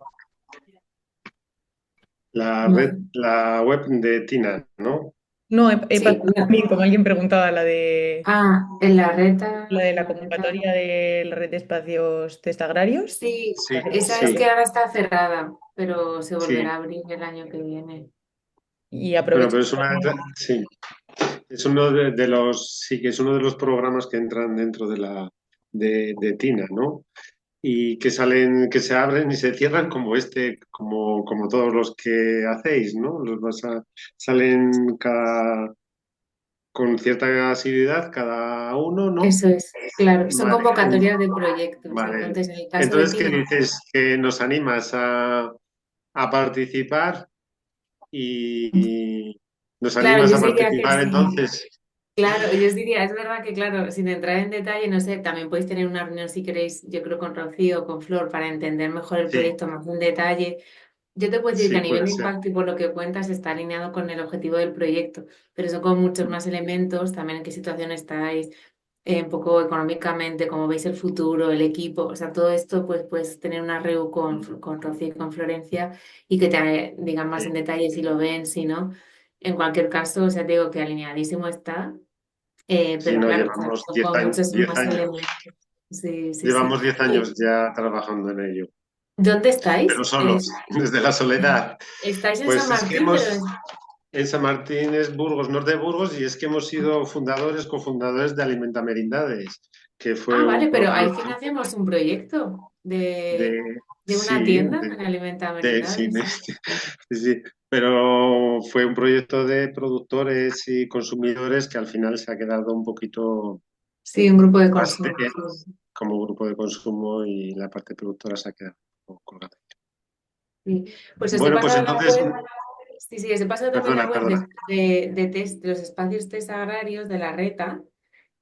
La red, Vale. la web de Tina, ¿no? No, he Sí, pasado también, como alguien preguntaba, en la reta, la de en la la reta. convocatoria de la red de espacios test agrarios. Sí, Sí, esa es sí. que ahora está cerrada, pero se Sí, volverá a abrir el año que viene. Y bueno, aprovecho pero es sí, es uno de los, sí que es uno de los programas que entran dentro de TINA, ¿no? Y que salen, que se abren y se cierran como como todos los que hacéis, ¿no? Salen con cierta asiduidad cada uno, ¿no? Eso es, claro, son Vale, convocatorias de proyectos. vale. Entonces, en el caso de Entonces, ¿qué Tina, dices? Que nos animas a participar y nos claro, animas yo a os diría que participar sí. entonces. Claro, yo os diría, es verdad que, claro, sin entrar en detalle, no sé, también podéis tener una reunión si queréis, yo creo, con Rocío o con Flor para entender mejor el Sí, proyecto más en detalle. Yo te puedo decir que sí, a nivel puede de ser. impacto y por lo que cuentas está alineado con el objetivo del proyecto, pero son con muchos más elementos, también en qué situación estáis, un poco económicamente, cómo veis el futuro, el equipo, o sea, todo esto pues puedes tener una reu con Rocío y con Florencia y que te digan más Sí, en detalle si lo ven, si no. En cualquier caso, o sea, te digo que alineadísimo está, sí, pero no, claro, o sea, llevamos son 10 con años, muchos 10 más años. elementos. Sí, sí, sí. Llevamos 10 ¿Y años ya trabajando en ello, dónde estáis? pero solos, desde la soledad. Estáis en San Pues es que Martín, pero en San Martín es Burgos, norte de Burgos, y es que hemos sido fundadores, cofundadores de Alimenta Merindades, que fue vale, un pero ahí proyecto financiamos un proyecto de, de una sí, tienda en Alimenta sí, Merindades. sí, sí, pero fue un proyecto de productores y consumidores que al final se ha quedado un poquito Sí, un grupo de más consumo. Sí. como grupo de consumo y la parte productora se ha quedado un poco colgada. Sí. Pues os he Bueno, pues pasado la entonces, web. Sí, sí, os he pasado también la perdona, web perdona. de test, de los espacios test agrarios de la RETA,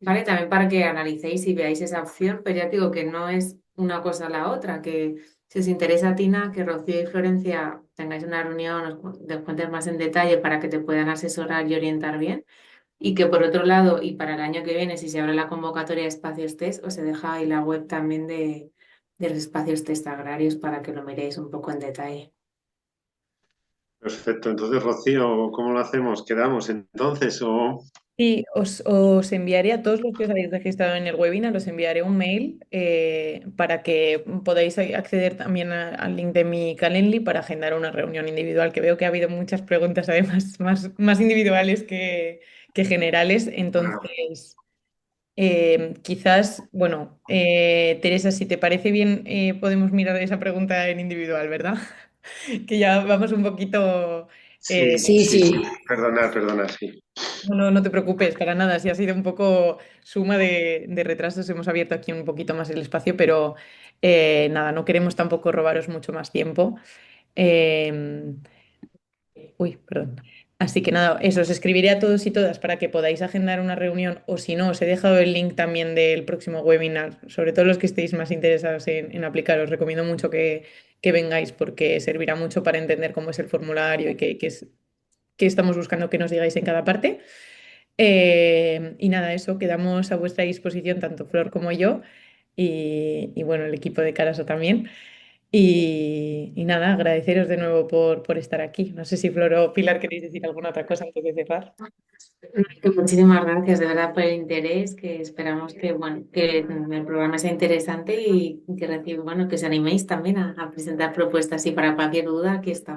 ¿vale? También para que analicéis y veáis esa opción, pero ya te digo que no es una cosa a la otra, que si os interesa, Tina, que Rocío y Florencia tengáis una reunión, os cuentes más en detalle para que te puedan asesorar y orientar bien. Y que por otro lado, y para el año que viene, si se abre la convocatoria de espacios test, os he dejado ahí la web también de los espacios test agrarios para que lo miréis un poco en detalle. Perfecto. Entonces, Rocío, ¿cómo lo hacemos? ¿Quedamos entonces o...? Sí, os enviaré a todos los que os habéis registrado en el webinar, os enviaré un mail para que podáis acceder también al link de mi Calendly para agendar una reunión individual, que veo que ha habido muchas preguntas además más individuales que generales. Claro. Entonces, quizás, bueno, Teresa, si te parece bien, podemos mirar esa pregunta en individual, ¿verdad? Que ya vamos un poquito... Sí, Sí, sí, sí. sí. Perdona, sí. No te preocupes, para nada. Sí ha sido un poco suma de retrasos. Hemos abierto aquí un poquito más el espacio, pero nada, no queremos tampoco robaros mucho más tiempo. Eh, Uy, perdón. Así que nada, eso, os escribiré a todos y todas para que podáis agendar una reunión o si no, os he dejado el link también del próximo webinar, sobre todo los que estéis más interesados en aplicar. Os recomiendo mucho que vengáis porque servirá mucho para entender cómo es el formulario y qué estamos buscando que nos digáis en cada parte. Y nada, eso, quedamos a vuestra disposición, tanto Flor como yo, y bueno, el equipo de Caraso también. Y nada, agradeceros de nuevo por estar aquí. No sé si Flor o Pilar queréis decir alguna otra cosa antes de cerrar. Que muchísimas gracias de verdad por el interés, que esperamos que, bueno, que el programa sea interesante y que bueno, que os animéis también a presentar propuestas y para cualquier duda, aquí estamos.